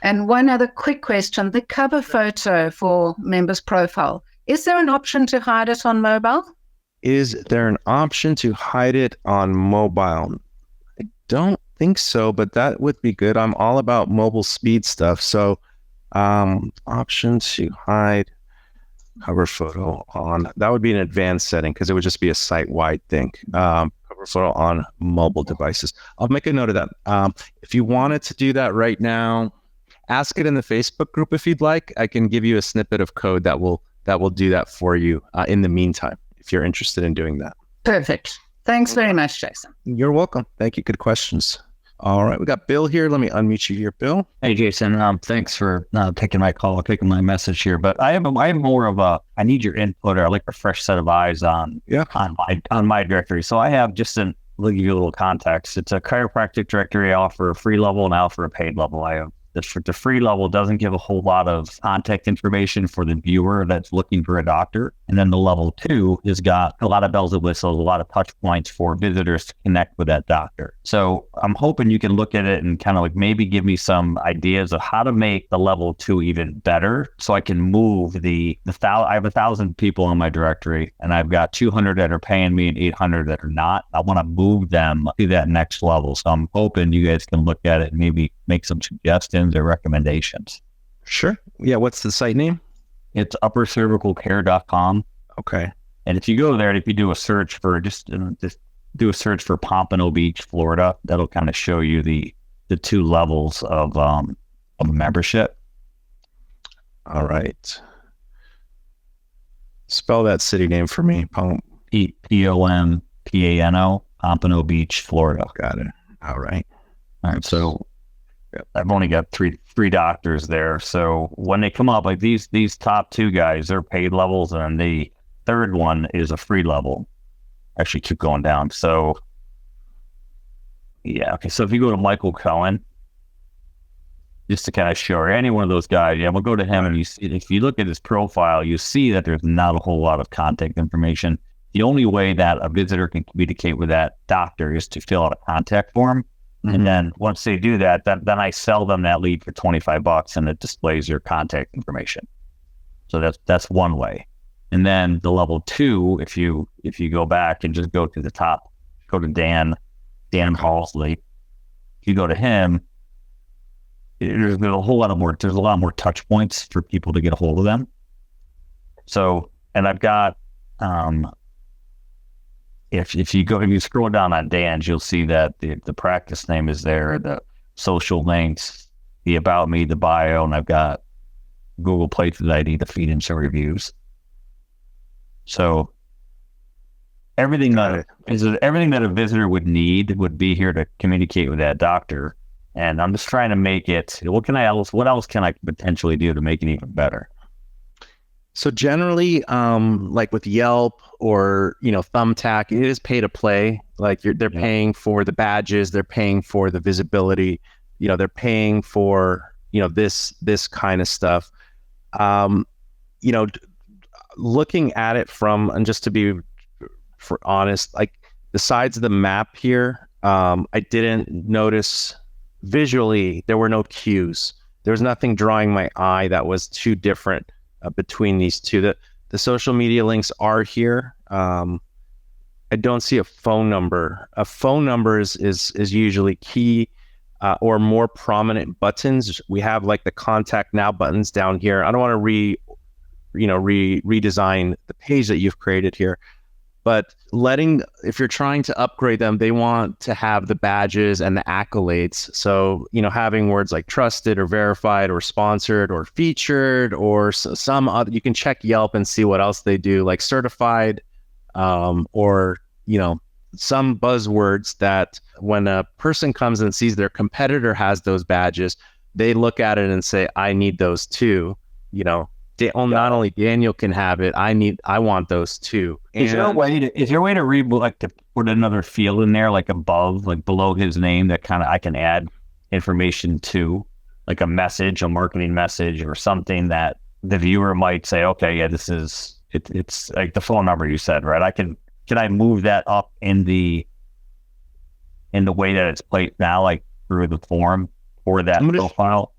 And one other quick question. The cover photo for members' profile, is there an option to hide it on mobile? Is there an option to hide it on mobile? I don't think so, but that would be good. I'm all about mobile speed stuff. So option to hide cover photo on, that would be an advanced setting because it would just be a site-wide thing. Cover photo on mobile devices. I'll make a note of that. If you wanted to do that right now, ask it in the Facebook group if you'd like. I can give you a snippet of code that will do that for you in the meantime, if you're interested in doing that. Perfect. Thanks very much, Jason. You're welcome. Thank you. Good questions. All right. We got Bill here. Let me unmute you here, Bill. Hey, Jason. Thanks for taking my call, taking my message here. But I have more of I need your input, or like a fresh set of eyes on my directory. So I have I'll give you a little context. It's a chiropractic directory. I offer a free level and I offer a paid level. I have the free level doesn't give a whole lot of contact information for the viewer that's looking for a doctor. And then the level 2 has got a lot of bells and whistles, a lot of touch points for visitors to connect with that doctor. So I'm hoping you can look at it and kind of like maybe give me some ideas of how to make the level 2 even better, so I can move I have 1,000 people on my directory, and I've got 200 that are paying me and 800 that are not. I want to move them to that next level. So I'm hoping you guys can look at it and maybe make some suggestions or recommendations. Sure. Yeah. What's the site name? It's uppercervicalcare.com. Okay. And if you go there, and if you do a search for just do a search for Pompano Beach, Florida, that'll kind of show you the 2 levels of membership. All right. Spell that city name for me. Pompano, Pompano Beach, Florida. Got it. All right. All right. So I've only got three doctors there. So when they come up, like these top 2 guys, they're paid levels, and the third one is a free level. Actually, keep going down. So yeah. Okay. So if you go to Michael Cohen, just to kind of show, or any one of those guys, yeah, we'll go to him, and you see, if you look at his profile, you see that there's not a whole lot of contact information. The only way that a visitor can communicate with that doctor is to fill out a contact form. Mm-hmm. And then once they do that, then I sell them that lead for $25, and it displays your contact information. So that's one way. And then the level 2, if you go back and just go to the top, go to Dan Halsley. If you go to him, there's a lot more touch points for people to get a hold of them. So, and I've got, if you scroll down on Dan's, you'll see that the practice name is there, the social links, the about me, the bio, and I've got Google Places ID to feed in some reviews. So everything that a visitor would need would be here to communicate with that doctor. And I'm just trying to make it, what else can I potentially do to make it even better? So generally, like with Yelp or, Thumbtack, it is pay to play. Like they're paying for the badges, they're paying for the visibility, they're paying for, this kind of stuff. Looking at it from, and just to be honest, like the sides of the map here, I didn't notice visually, there were no cues. There was nothing drawing my eye that was too different between these two. The social media links are here. I don't see a phone number. A phone number is usually key, or more prominent buttons. We have like the contact now buttons down here. I don't want to redesign the page that you've created here. But if you're trying to upgrade them, they want to have the badges and the accolades. So, having words like trusted or verified or sponsored or featured or some other, you can check Yelp and see what else they do, like certified, or, some buzzwords that when a person comes and sees their competitor has those badges, they look at it and say, I need those too, not only Daniel can have it, I want those too. Is there a way to put another field in there, like above, like below his name, that kind of I can add information to, like a message, a marketing message, or something that the viewer might say, okay, yeah, this is it's like the phone number you said, right? Can I move that up in the way that it's placed now, like through the form for that profile?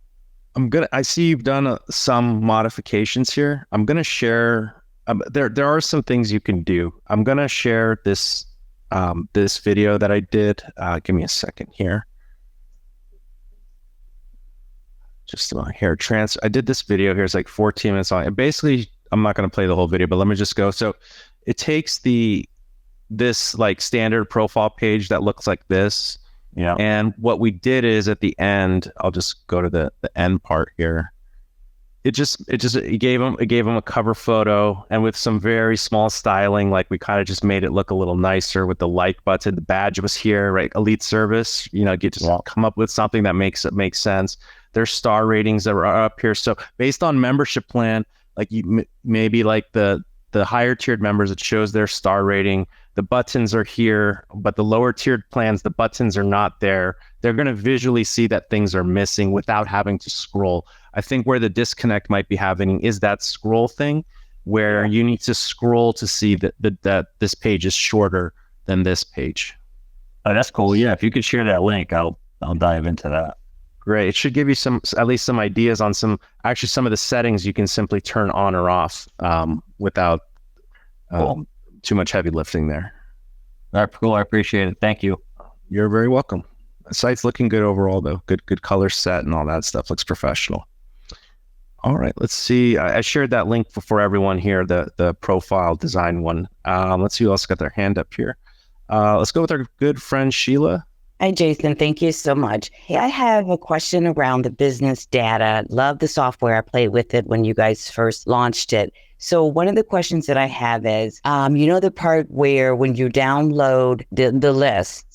I see you've done some modifications here. I'm going to share, there are some things you can do. I'm going to share this video that I did. Give me a second here. Just here, I did this video here. It's like 14 minutes long. And basically, I'm not going to play the whole video, but let me just go. So it takes this like standard profile page that looks like this. Yeah. And what we did is at the end, I'll just go to the end part here. It gave him a cover photo, and with some very small styling, like we kind of just made it look a little nicer with the like button. The badge was here, right? Elite service, come up with something that makes sense. There's star ratings that are up here. So based on membership plan, like maybe like the the higher tiered members, it shows their star rating. The buttons are here, but the lower tiered plans, the buttons are not there. They're going to visually see that things are missing without having to scroll. I think where the disconnect might be happening is that scroll thing, where you need to scroll to see that this page is shorter than this page. Oh, that's cool. Yeah, if you could share that link, I'll dive into that. Great. It should give you at least some ideas on some of the settings you can simply turn on or off without too much heavy lifting there. All right, cool. I appreciate it. Thank you. You're very welcome. The site's looking good overall, though. Good color set and all that stuff. Looks professional. All right, let's see. I shared that link for everyone here, the profile design one. Let's see who else got their hand up here. Let's go with our good friend Sheila. Hi, Jason. Thank you so much. Hey, I have a question around the business data. Love the software. I played with it when you guys first launched it. So one of the questions that I have is, the part where when you download the list,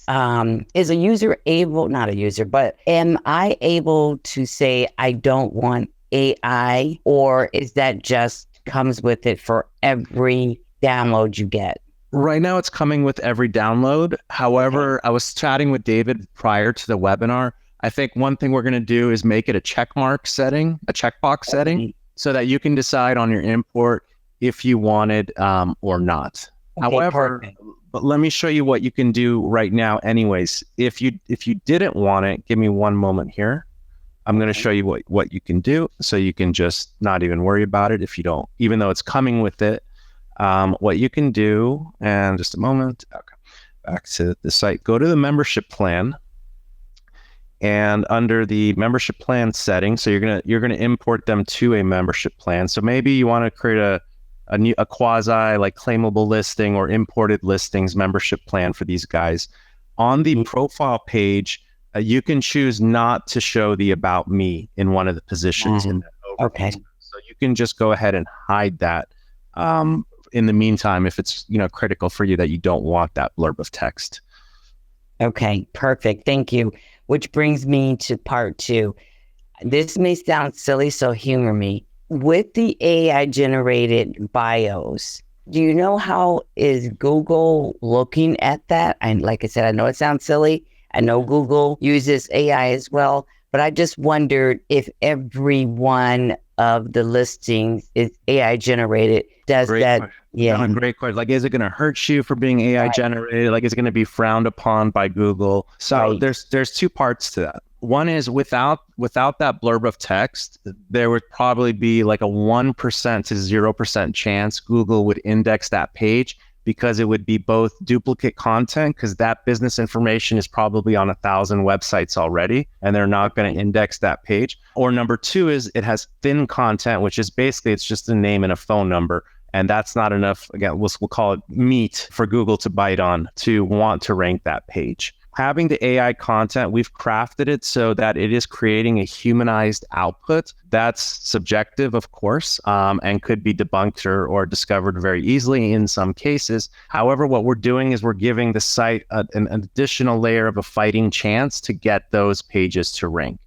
is a user able, not a user, but am I able to say I don't want AI, or is that just comes with it for every download you get? Right now, it's coming with every download. However, I was chatting with David prior to the webinar. I think one thing we're going to do is make it a checkbox setting, so that you can decide on your import if you want it or not. Okay, However, perfect. But let me show you what you can do right now. Anyways, if you didn't want it, give me one moment here. I'm going to show you what you can do, so you can just not even worry about it if you don't, even though it's coming with it. What you can do, and just a moment, okay, back to the site, go to the membership plan, and under the membership plan settings, so you're gonna import them to a membership plan. So maybe you want to create a quasi like claimable listing or imported listings membership plan for these guys. On the profile page, you can choose not to show the about me in one of the positions in that overview. Okay. So you can just go ahead and hide that. In the meantime, if it's critical for you that you don't want that blurb of text. Okay, perfect. Thank you. Which brings me to part 2. This may sound silly, so humor me. With the AI generated bios, do you know how is Google looking at that? And like I said, I know it sounds silly. I know Google uses AI as well, but I just wondered if every one of the listings is AI generated. Does Great that? question. Yeah. Great question. Like, is it going to hurt you for being AI generated? Like, is it going to be frowned upon by Google? So there's 2 parts to that. One is without that blurb of text, there would probably be like a 1% to 0% chance Google would index that page, because it would be both duplicate content, because that business information is probably on 1,000 websites already, and they're not going to index that page. Or number 2 is it has thin content, which is basically it's just a name and a phone number. And that's not enough, again, we'll call it meat for Google to bite on to want to rank that page. Having the AI content, we've crafted it so that it is creating a humanized output. That's subjective, of course, and could be debunked or discovered very easily in some cases. However, what we're doing is we're giving the site an additional layer of a fighting chance to get those pages to rank.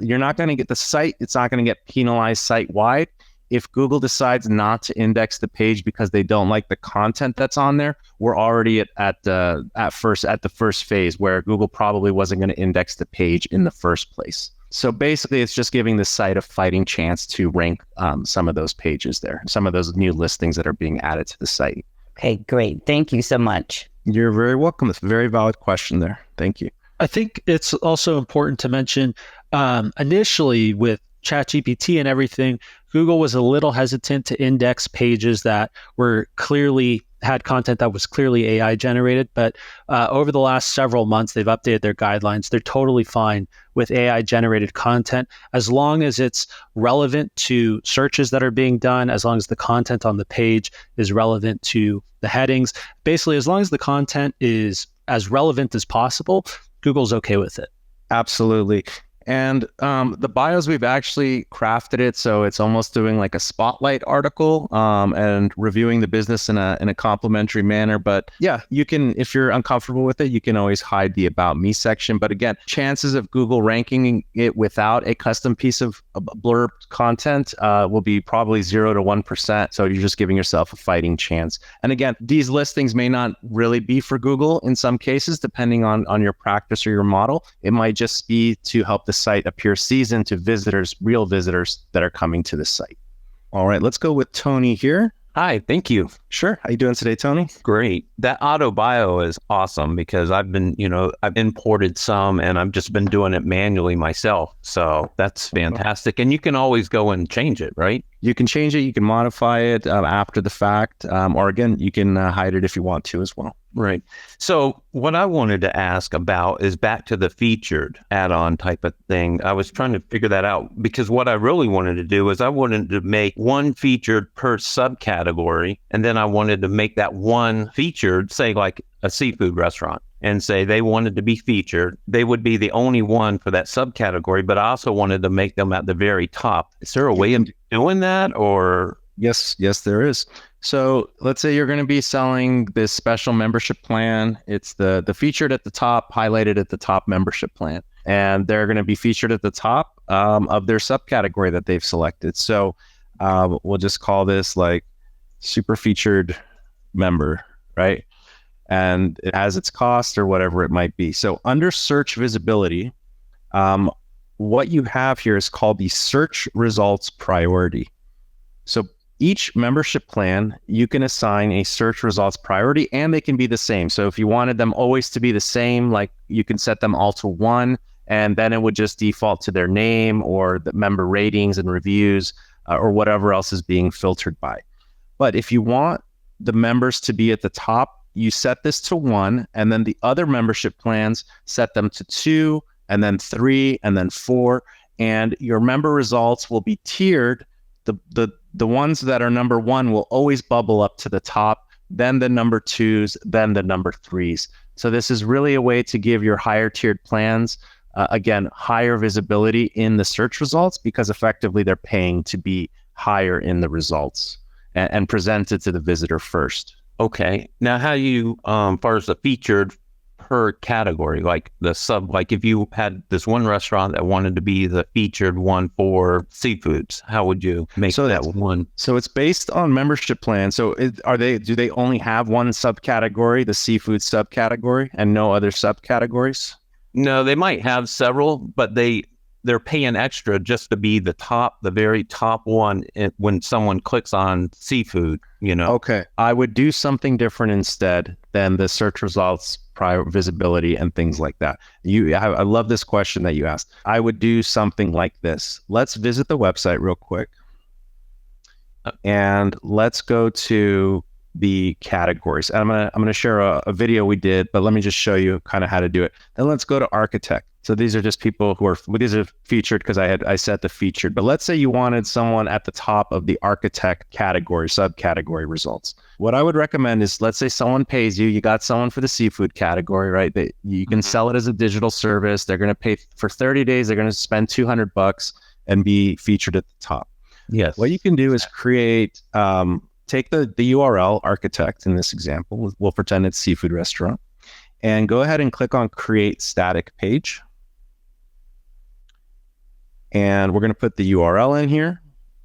You're not going to get the site, it's not going to get penalized site-wide. If Google decides not to index the page because they don't like the content that's on there, we're already at the first phase where Google probably wasn't going to index the page in the first place. So basically, it's just giving the site a fighting chance to rank some of those pages there, some of those new listings that are being added to the site. Okay, great. Thank you so much. You're very welcome. It's a very valid question there. Thank you. I think it's also important to mention initially with ChatGPT and everything, Google was a little hesitant to index pages that had content that was clearly AI generated. But over the last several months, they've updated their guidelines. They're totally fine with AI generated content as long as it's relevant to searches that are being done, as long as the content on the page is relevant to the headings. Basically, as long as the content is as relevant as possible, Google's okay with it. Absolutely. And the bios, we've actually crafted it so it's almost doing like a spotlight article and reviewing the business in a complimentary manner. But yeah, you can, if you're uncomfortable with it, you can always hide the About Me section. But again, chances of Google ranking it without a custom piece of blurb content will be probably 0 to 1%. So you're just giving yourself a fighting chance. And again, these listings may not really be for Google in some cases, depending on your practice or your model. It might just be to help the site appear seasoned to visitors, real visitors that are coming to the site. All right, let's go with Tony here. Hi, thank you. Sure. How you doing today, Tony? Great. That auto bio is awesome because I've imported some and I've just been doing it manually myself. So that's fantastic. And you can always go and change it, right? You can change it. You can modify it after the fact. Or again, you can hide it if you want to as well. Right. So what I wanted to ask about is back to the featured add-on type of thing. I was trying to figure that out because what I really wanted to do is I wanted to make one featured per subcategory. And then I wanted to make that one featured, say like a seafood restaurant, and say they wanted to be featured. They would be the only one for that subcategory, but I also wanted to make them at the very top. Is there a way of doing that or? Yes, there is. So let's say you're going to be selling this special membership plan. It's the featured at the top, highlighted at the top membership plan. And they're going to be featured at the top of their subcategory that they've selected. So we'll just call this like super featured member, right? And it has its cost or whatever it might be. So under search visibility, what you have here is called the search results priority. So each membership plan, you can assign a search results priority, and they can be the same. So if you wanted them always to be the same, like you can set them all to 1, and then it would just default to their name or the member ratings and reviews or whatever else is being filtered by. But if you want the members to be at the top, you set this to 1, and then the other membership plans set them to 2, and then 3, and then 4, and your member results will be tiered. The ones that are number 1 will always bubble up to the top, then the number 2s, then the number 3s. So this is really a way to give your higher tiered plans, again, higher visibility in the search results because effectively they're paying to be higher in the results and presented to the visitor first. Okay. Now, how you, far as the featured per category, like the sub, like if you had this one restaurant that wanted to be the featured one for seafoods, how would you make that one? So it's based on membership plan. So do they only have one subcategory, the seafood subcategory, and no other subcategories? No, they might have several, but they're paying extra just to be the very top one when someone clicks on seafood, Okay. I would do something different instead than the search results, prior visibility, and things like that. I love this question that you asked. I would do something like this. Let's visit the website real quick. And let's go to the categories. And I'm gonna share a video we did, but let me just show you kind of how to do it. Then let's go to architect. So these are just people these are featured because I set the featured. But let's say you wanted someone at the top of the architect category, subcategory results. What I would recommend is, let's say someone pays you got someone for the seafood category, right? You can sell it as a digital service. They're going to pay for 30 days. They're going to spend $200 and be featured at the top. Yes. What you can do is create, take the URL architect in this example. We'll pretend it's seafood restaurant, and go ahead and click on create static page. And we're going to put the URL in here.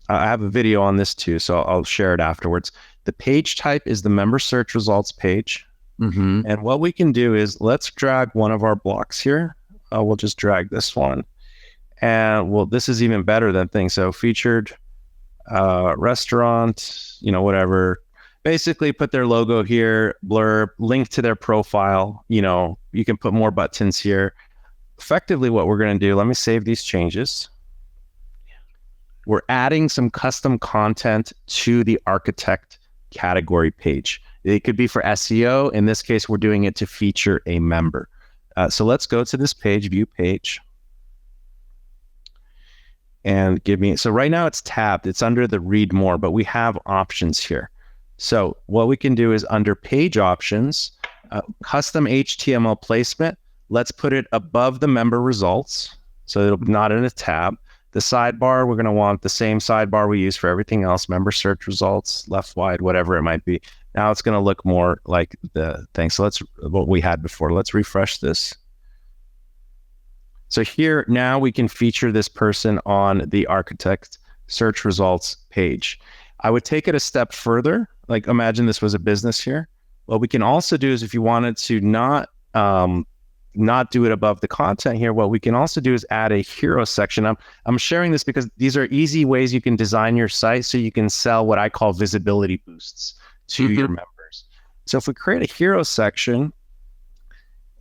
I have a video on this too, so I'll share it afterwards. The page type is the member search results page. Mm-hmm. And what we can do is let's drag one of our blocks here. We'll just drag this one. And this is even better than things. So featured restaurant, whatever. Basically put their logo here, blurb, link to their profile. You can put more buttons here. Effectively what we're going to do, let me save these changes. We're adding some custom content to the architect category page. It could be for SEO. In this case, we're doing it to feature a member. So let's go to this page, view page. And so right now it's tabbed. It's under the read more, but we have options here. So what we can do is under page options, custom HTML placement. Let's put it above the member results. So it'll be not in a tab. The sidebar, we're going to want the same sidebar we use for everything else, member search results, left wide, whatever it might be. Now it's going to look more like the thing. So let's, what we had before. Let's refresh this. So here, now we can feature this person on the architect search results page. I would take it a step further. Like imagine this was a business here. What we can also do is if you wanted to not do it above the content here, what we can also do is add a hero section. I'm sharing this because these are easy ways you can design your site so you can sell what I call visibility boosts to your members. So if we create a hero section,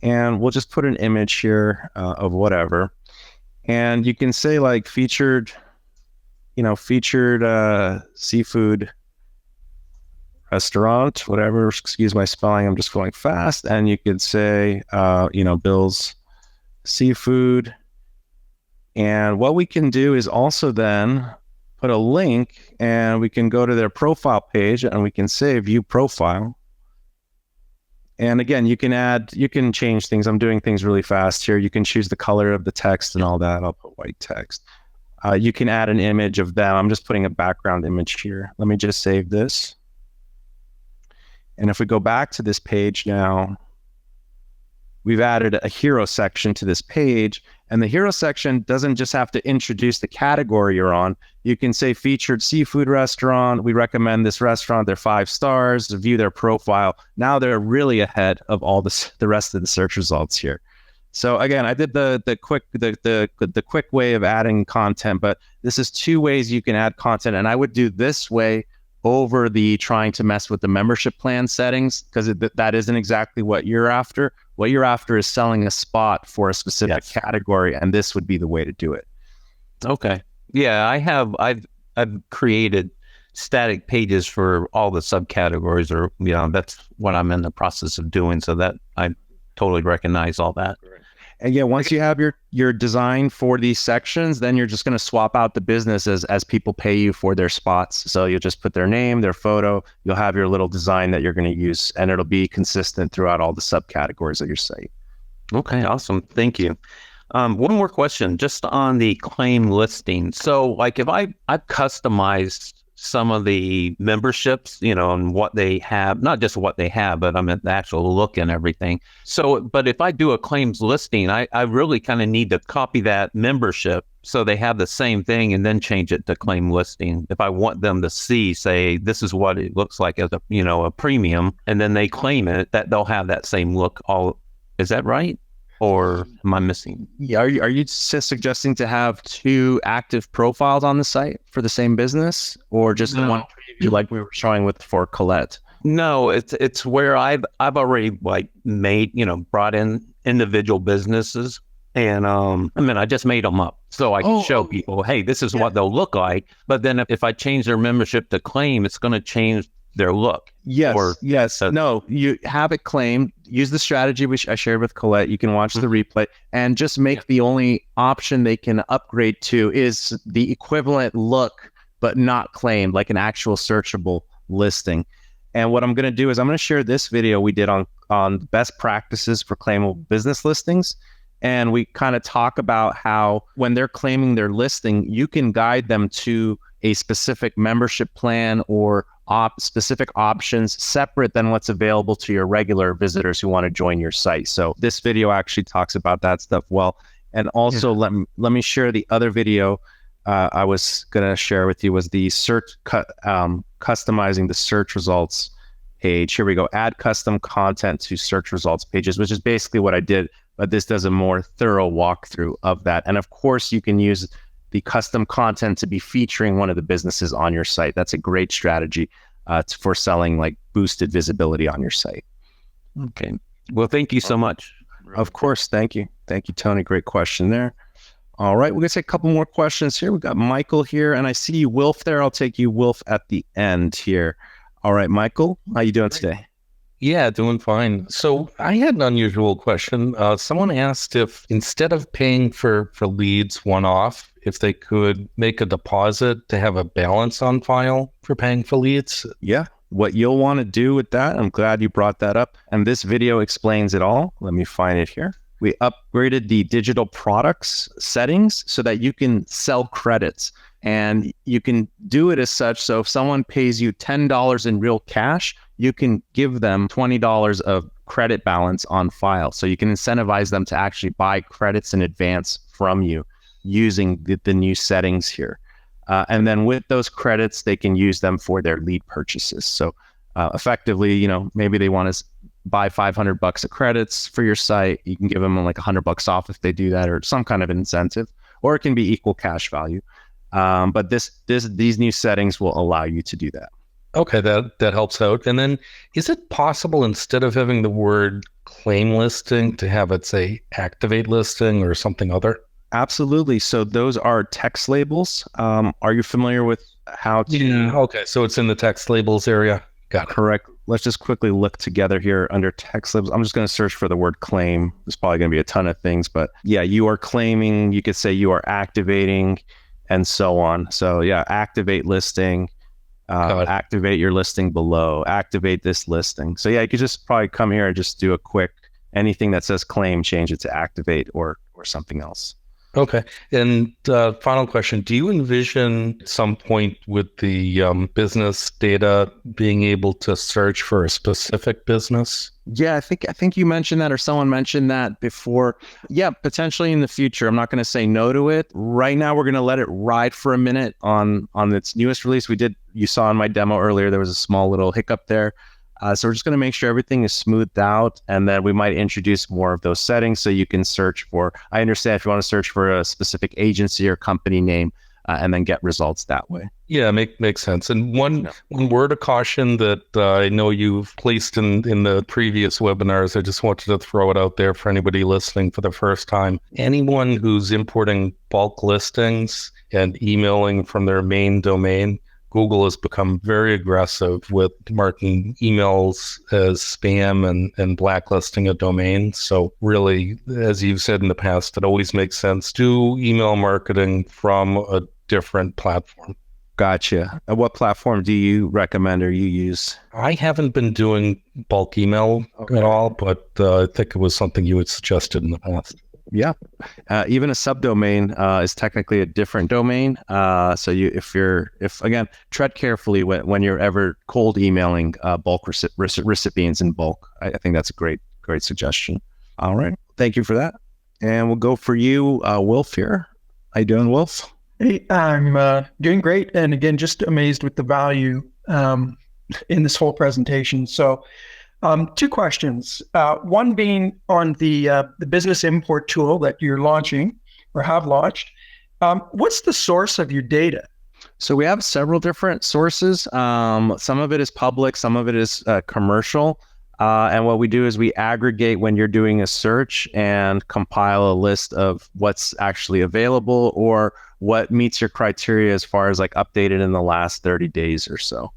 and we'll just put an image here of whatever, and you can say like featured seafood restaurant, whatever, excuse my spelling, I'm just going fast. And you could say, Bill's Seafood. And what we can do is also then put a link and we can go to their profile page and we can say view profile. And again, you can change things. I'm doing things really fast here. You can choose the color of the text and all that. I'll put white text. You can add an image of them. I'm just putting a background image here. Let me just save this. And if we go back to this page now, we've added a hero section to this page. And the hero section doesn't just have to introduce the category you're on. You can say featured seafood restaurant. We recommend this restaurant. They're 5 stars. View their profile. Now they're really ahead of all the rest of the search results here. So again, I did the quick way of adding content, but this is 2 ways you can add content. And I would do this way over the trying to mess with the membership plan settings, because that isn't exactly what you're after. What you're after is selling a spot for a specific category, and this would be the way to do it. Okay. Yeah, I've created static pages for all the subcategories, or that's what I'm in the process of doing. So that I totally recognize all that. And yeah, once you have your design for these sections, then you're just going to swap out the business as people pay you for their spots. So you'll just put their name, their photo, you'll have your little design that you're going to use, and it'll be consistent throughout all the subcategories of your site. Okay, awesome. Thank you. One more question, just on the claim listing. So like if I've customized some of the memberships, and what they have, not just what they have, but I mean the actual look and everything. So, but if I do a claims listing, I really kind of need to copy that membership so they have the same thing and then change it to claim listing. If I want them to see, say, this is what it looks like as a premium, and then they claim it, that they'll have that same look. Is that right? Or am I missing? Yeah, are you suggesting to have 2 active profiles on the site for the same business, or just one preview like we were showing for Colette? No, it's where I've already brought in individual businesses, and I just made them up so I can show people, hey, this is what they'll look like. But then if I change their membership to claim, it's going to change their look. Yes. No, you have it claimed. Use the strategy which I shared with Colette. You can watch the replay and just make the only option they can upgrade to is the equivalent look, but not claimed, like an actual searchable listing. And what I'm going to do is I'm going to share this video we did on best practices for claimable business listings. And we kind of talk about how when they're claiming their listing, you can guide them to a specific membership plan or specific options separate than what's available to your regular visitors who want to join your site. So this video actually talks about that stuff well. And also let me share the other video I was going to share with you was the customizing the search results page. Here we go. Add custom content to search results pages, which is basically what I did, but this does a more thorough walkthrough of that. And of course, you can use the custom content to be featuring one of the businesses on your site. That's a great strategy for selling like boosted visibility on your site. Okay. Well, thank you so much. Of course. Thank you. Thank you, Tony. Great question there. All right. We're going to take a couple more questions here. We've got Michael here, and I see you, Wilf, there. I'll take you, Wilf, at the end here. All right, Michael, how you doing today? Yeah, doing fine. So I had an unusual question. Someone asked if instead of paying for leads one-off, if they could make a deposit to have a balance on file for paying for leads. Yeah, what you'll want to do with that, I'm glad you brought that up. And this video explains it all. Let me find it here. We upgraded the digital products settings so that you can sell credits, and you can do it as such. So if someone pays you $10 in real cash, you can give them $20 of credit balance on file. So you can incentivize them to actually buy credits in advance from you using the new settings here. And then with those credits, they can use them for their lead purchases. So effectively, maybe they want to buy $500 of credits for your site. You can give them like $100 off if they do that, or some kind of incentive, or it can be equal cash value. But these new settings will allow you to do that. Okay, that helps out. And then is it possible, instead of having the word claim listing, to have it say activate listing or something other? Absolutely. So those are text labels. Are you familiar with how to... Yeah, okay. So it's in the text labels area. Got it. Correct. Let's just quickly look together here under text labels. I'm just going to search for the word claim. There's probably going to be a ton of things, but yeah, you are claiming, you could say you are activating, and so on. So yeah, activate listing, activate your listing below, activate this listing. So yeah, you could just probably come here and just do a quick, anything that says claim, change it to activate or something else. Okay. And final question, do you envision at some point with the business data being able to search for a specific business? Yeah, I think you mentioned that, or someone mentioned that before. Yeah, potentially in the future. I'm not going to say no to it. Right now, we're going to let it ride for a minute on its newest release. You saw in my demo earlier, there was a small little hiccup there. So we're just going to make sure everything is smoothed out, and then we might introduce more of those settings so you can search for, I understand if you want to search for a specific agency or company name, and then get results that way. Yeah, makes sense. And one word of caution that I know you've placed in the previous webinars, I just wanted to throw it out there for anybody listening for the first time. Anyone who's importing bulk listings and emailing from their main domain, Google has become very aggressive with marking emails as spam and blacklisting a domain. So really, as you've said in the past, it always makes sense. Do email marketing from a different platform. Gotcha. What platform do you recommend or you use? I haven't been doing bulk email at all, but I think it was something you had suggested in the past. Yeah. Even a subdomain is technically a different domain. So if again, tread carefully when you're ever cold emailing bulk recipients in bulk. I think that's a great suggestion. All right. Thank you for that. And we'll go for you, Wilf here. How you doing, Wilf? Hey, I'm doing great. And again, just amazed with the value in this whole presentation. So two questions. One being on the business import tool that you're launching or have launched. What's the source of your data? So we have several different sources. Some of it is public, some of it is commercial. And what we do is we aggregate when you're doing a search and compile a list of what's actually available or what meets your criteria as far as like updated in the last 30 days or so.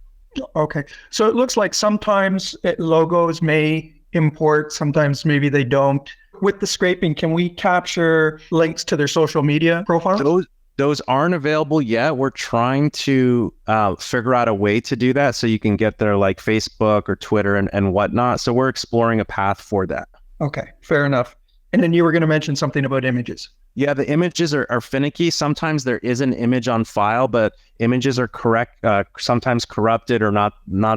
Okay. So it looks like sometimes logos may import, sometimes maybe they don't. With the scraping, can we capture links to their social media profiles? Those aren't available yet. We're trying to figure out a way to do that so you can get their like Facebook or Twitter and whatnot. So we're exploring a path for that. Okay, fair enough. And then you were going to mention something about images. Yeah, the images are finicky. Sometimes there is an image on file, but images are sometimes corrupted or not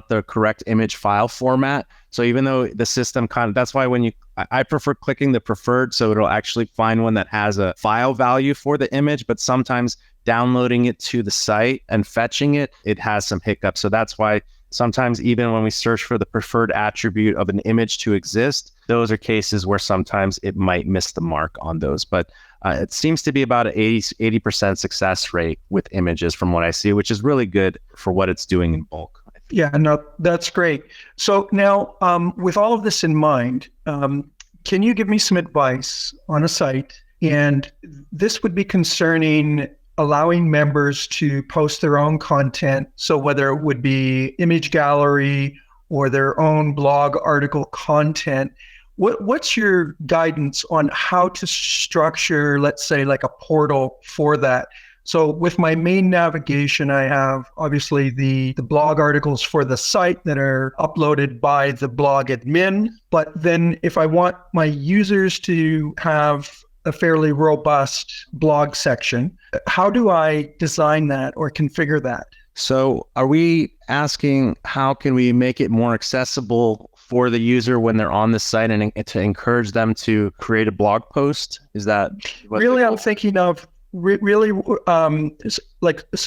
the correct image file format. So even though the system that's why I prefer clicking the preferred, so it'll actually find one that has a file value for the image, but sometimes downloading it to the site and fetching it has some hiccups. So that's why sometimes even when we search for the preferred attribute of an image to exist, those are cases where sometimes it might miss the mark on those. But it seems to be about an 80% success rate with images from what I see, which is really good for what it's doing in bulk. Yeah, no, that's great. So now, with all of this in mind, can you give me some advice on a site? And this would be concerning allowing members to post their own content. So whether it would be image gallery or their own blog article content, what's your guidance on how to structure, let's say, like a portal for that? So with my main navigation, I have obviously the blog articles for the site that are uploaded by the blog admin. But then if I want my users to have a fairly robust blog section, how do I design that or configure that? So are we asking how can we make it more accessible for the user when they're on the site and to encourage them to create a blog post? Is that really I'm thinking of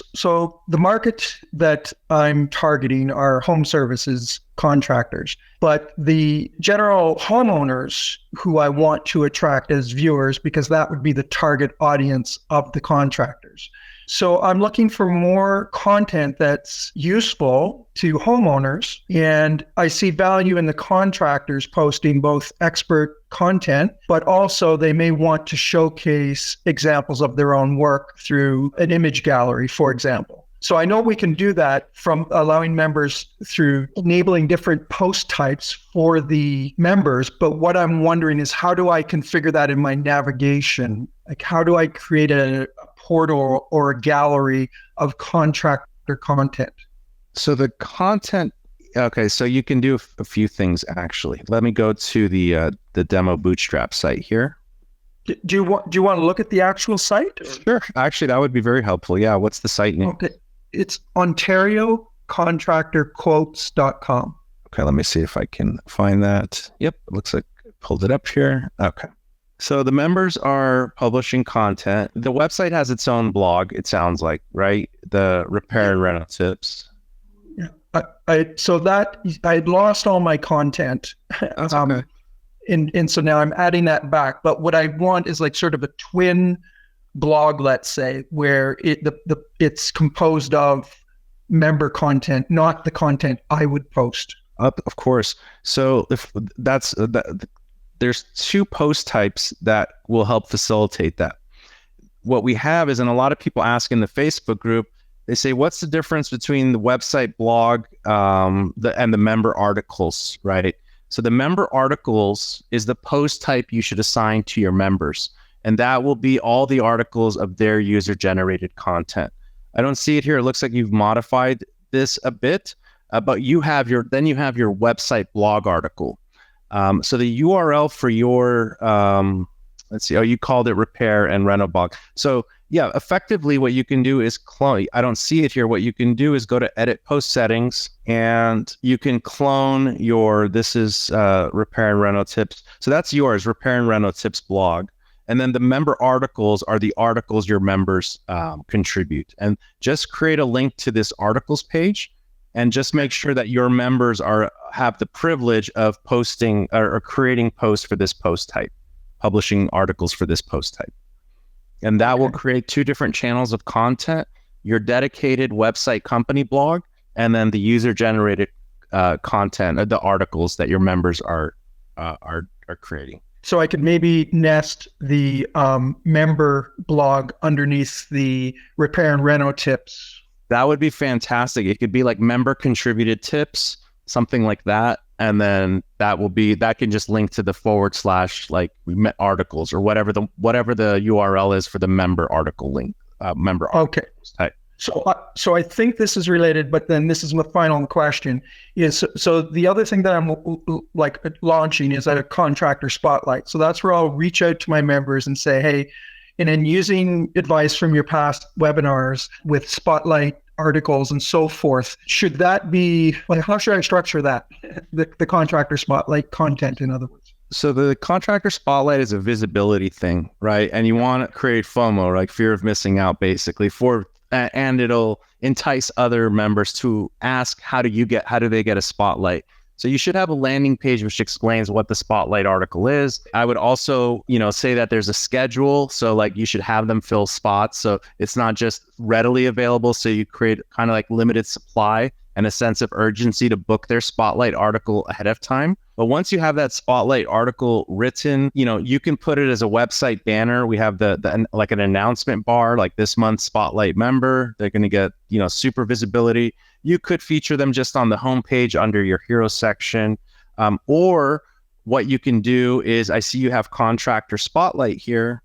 so the market that I'm targeting are home services contractors, but the general homeowners who I want to attract as viewers, because that would be the target audience of the contractors. So I'm looking for more content that's useful to homeowners, and I see value in the contractors posting both expert content, but also they may want to showcase examples of their own work through an image gallery, for example. So I know we can do that from allowing members through enabling different post types for the members. But what I'm wondering is, how do I configure that in my navigation? Like, how do I create a portal or a gallery of contractor content? So the content, okay, so you can do a few things actually. Let me go to the demo Bootstrap site here. Do you want to look at the actual site? Sure. Actually, that would be very helpful. Yeah. What's the site name? Okay. It's OntarioContractorQuotes.com. Okay, let me see if I can find that. Yep, it looks like I pulled it up here. Okay. So the members are publishing content. The website has its own blog, it sounds like, right? The repair and rental tips. Yeah. I lost all my content. That's okay. And so now I'm adding that back. But what I want is like sort of a twin blog, let's say, where it's composed of member content, not the content I would post. Of course. So if there's two post types that will help facilitate that. What we have is, and a lot of people ask in the Facebook group, they say, what's the difference between the website blog and the member articles, right? So the member articles is the post type you should assign to your members. And that will be all the articles of their user-generated content. I don't see it here. It looks like you've modified this a bit, but you have your website blog article. So the URL for your, let's see, you called it repair and rental blog. So yeah, effectively what you can do is clone. I don't see it here. What you can do is go to edit post settings, and you can clone this is repair and rental tips. So that's yours, repair and rental tips blog. And then the member articles are the articles your members contribute. And just create a link to this articles page, and just make sure that your members have the privilege of posting or creating posts for this post type, publishing articles for this post type. And that will create two different channels of content: your dedicated website company blog, and then the user-generated content, the articles that your members are creating. So I could maybe nest the member blog underneath the repair and reno tips. That would be fantastic. It could be like member contributed tips, something like that. And then that can just link to the / like articles or whatever the URL is for the member article link. Okay. Type. So I think this is related, but then this is my final question is, so the other thing that I'm like launching is a contractor spotlight. So that's where I'll reach out to my members and say, hey, and then using advice from your past webinars with spotlight articles and so forth, should that be, like, how should I structure that? The contractor spotlight content, in other words. So the contractor spotlight is a visibility thing, right? And you want to create FOMO, like fear of missing out, basically, and it'll entice other members to ask, how do they get a spotlight? So you should have a landing page which explains what the spotlight article is. I would also, say that there's a schedule. So like you should have them fill spots. So it's not just readily available. So you create kind of like limited supply and a sense of urgency to book their spotlight article ahead of time. But once you have that spotlight article written, you can put it as a website banner. We have the like an announcement bar, like this month's spotlight member, they're going to get, super visibility. You could feature them just on the homepage under your hero section. Or what you can do is, I see you have contractor spotlight here.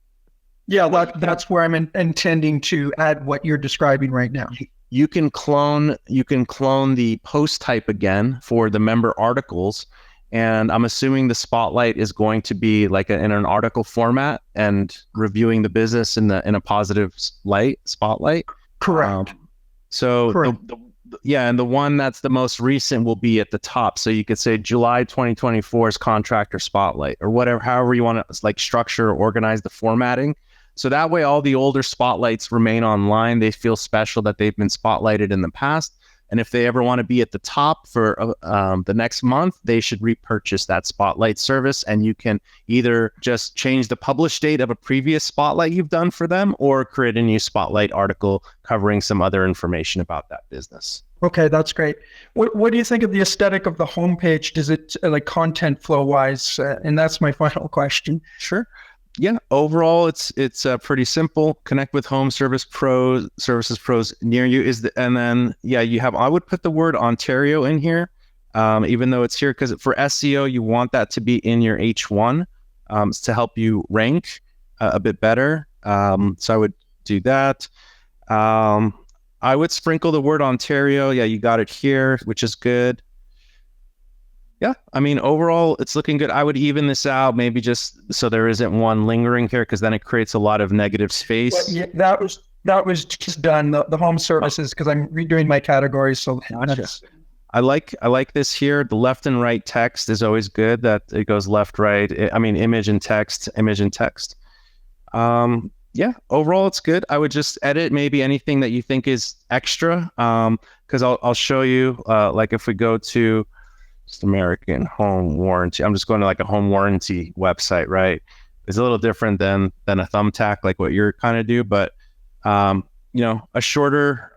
Yeah, that's where I'm intending to add what you're describing right now. You can clone the post type again for the member articles. And I'm assuming the spotlight is going to be like in an article format and reviewing the business in a positive spotlight. Correct. Correct. And the one that's the most recent will be at the top. So you could say July 2024's contractor spotlight or whatever, however you want to like structure or organize the formatting. So that way all the older spotlights remain online. They feel special that they've been spotlighted in the past. And if they ever want to be at the top for the next month, they should repurchase that spotlight service. And you can either just change the publish date of a previous spotlight you've done for them or create a new spotlight article covering some other information about that business. Okay, that's great. What do you think of the aesthetic of the homepage? Does it like content flow wise? And that's my final question. Sure. Yeah, overall, it's pretty simple. Connect with home services pros near you and then you have. I would put the word Ontario in here, even though it's here because for SEO you want that to be in your H1 to help you rank a bit better. So I would do that. I would sprinkle the word Ontario. Yeah, you got it here, which is good. Yeah, I mean, overall, it's looking good. I would even this out, maybe just so there isn't one lingering here, because then it creates a lot of negative space. Well, yeah, that was just done. The home services, because I'm redoing my categories. So gotcha. I like this here. The left and right text is always good. That it goes left, right. Image and text. Yeah, overall, it's good. I would just edit maybe anything that you think is extra, because I'll show you. Like if we go to just American Home Warranty. I'm just going to like a home warranty website, right? It's a little different than a thumbtack, like what you're kind of do, but a shorter,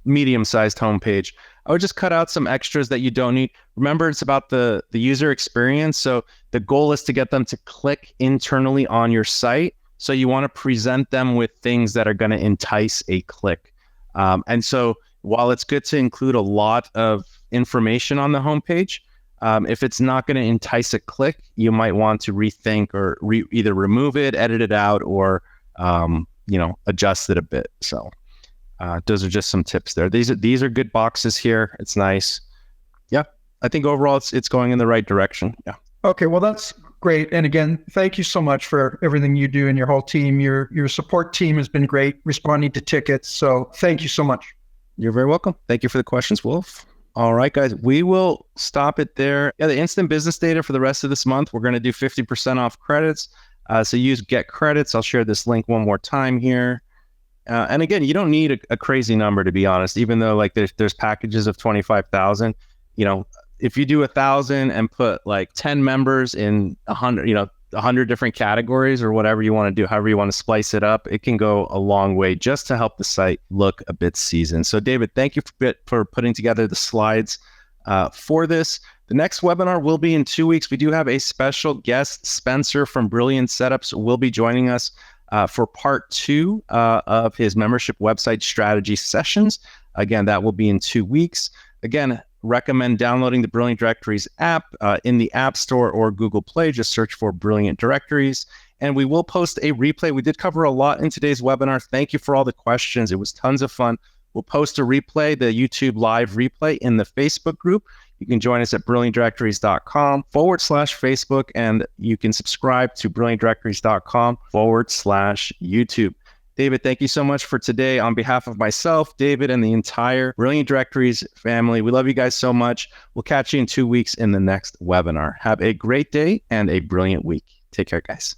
medium-sized homepage. I would just cut out some extras that you don't need. Remember, it's about the user experience. So the goal is to get them to click internally on your site. So you want to present them with things that are going to entice a click. And so while it's good to include a lot of information on the homepage, if it's not going to entice a click, you might want to rethink or either remove it, edit it out, or adjust it a bit. So those are just some tips there. These are good boxes here. It's nice. Yeah, I think overall it's going in the right direction. Yeah. Okay, well that's great. And again, thank you so much for everything you do and your whole team. Your support team has been great responding to tickets. So thank you so much. You're very welcome. Thank you for the questions, Wolf. All right, guys, we will stop it there. Yeah, the instant business data for the rest of this month, we're going to do 50% off credits. So use Get Credits. I'll share this link one more time here. And again, you don't need a crazy number, to be honest, even though like there's packages of 25,000. If you do 1,000 and put like 10 members in 100, 100 different categories or whatever you want to do, however you want to splice it up, it can go a long way just to help the site look a bit seasoned. So David, thank you for putting together the slides for this. The next webinar will be in 2 weeks. We do have a special guest, Spencer from Brilliant Setups, will be joining us for part 2 of his membership website strategy sessions. Again, that will be in 2 weeks. Again, recommend downloading the Brilliant Directories app in the App Store or Google Play. Just search for Brilliant Directories. And we will post a replay. We did cover a lot in today's webinar. Thank you for all the questions. It was tons of fun. We'll post a replay, the YouTube live replay, in the Facebook group. You can join us at brilliantdirectories.com/Facebook, and you can subscribe to brilliantdirectories.com/YouTube. David, thank you so much for today. On behalf of myself, David, and the entire Brilliant Directories family, we love you guys so much. We'll catch you in 2 weeks in the next webinar. Have a great day and a brilliant week. Take care, guys.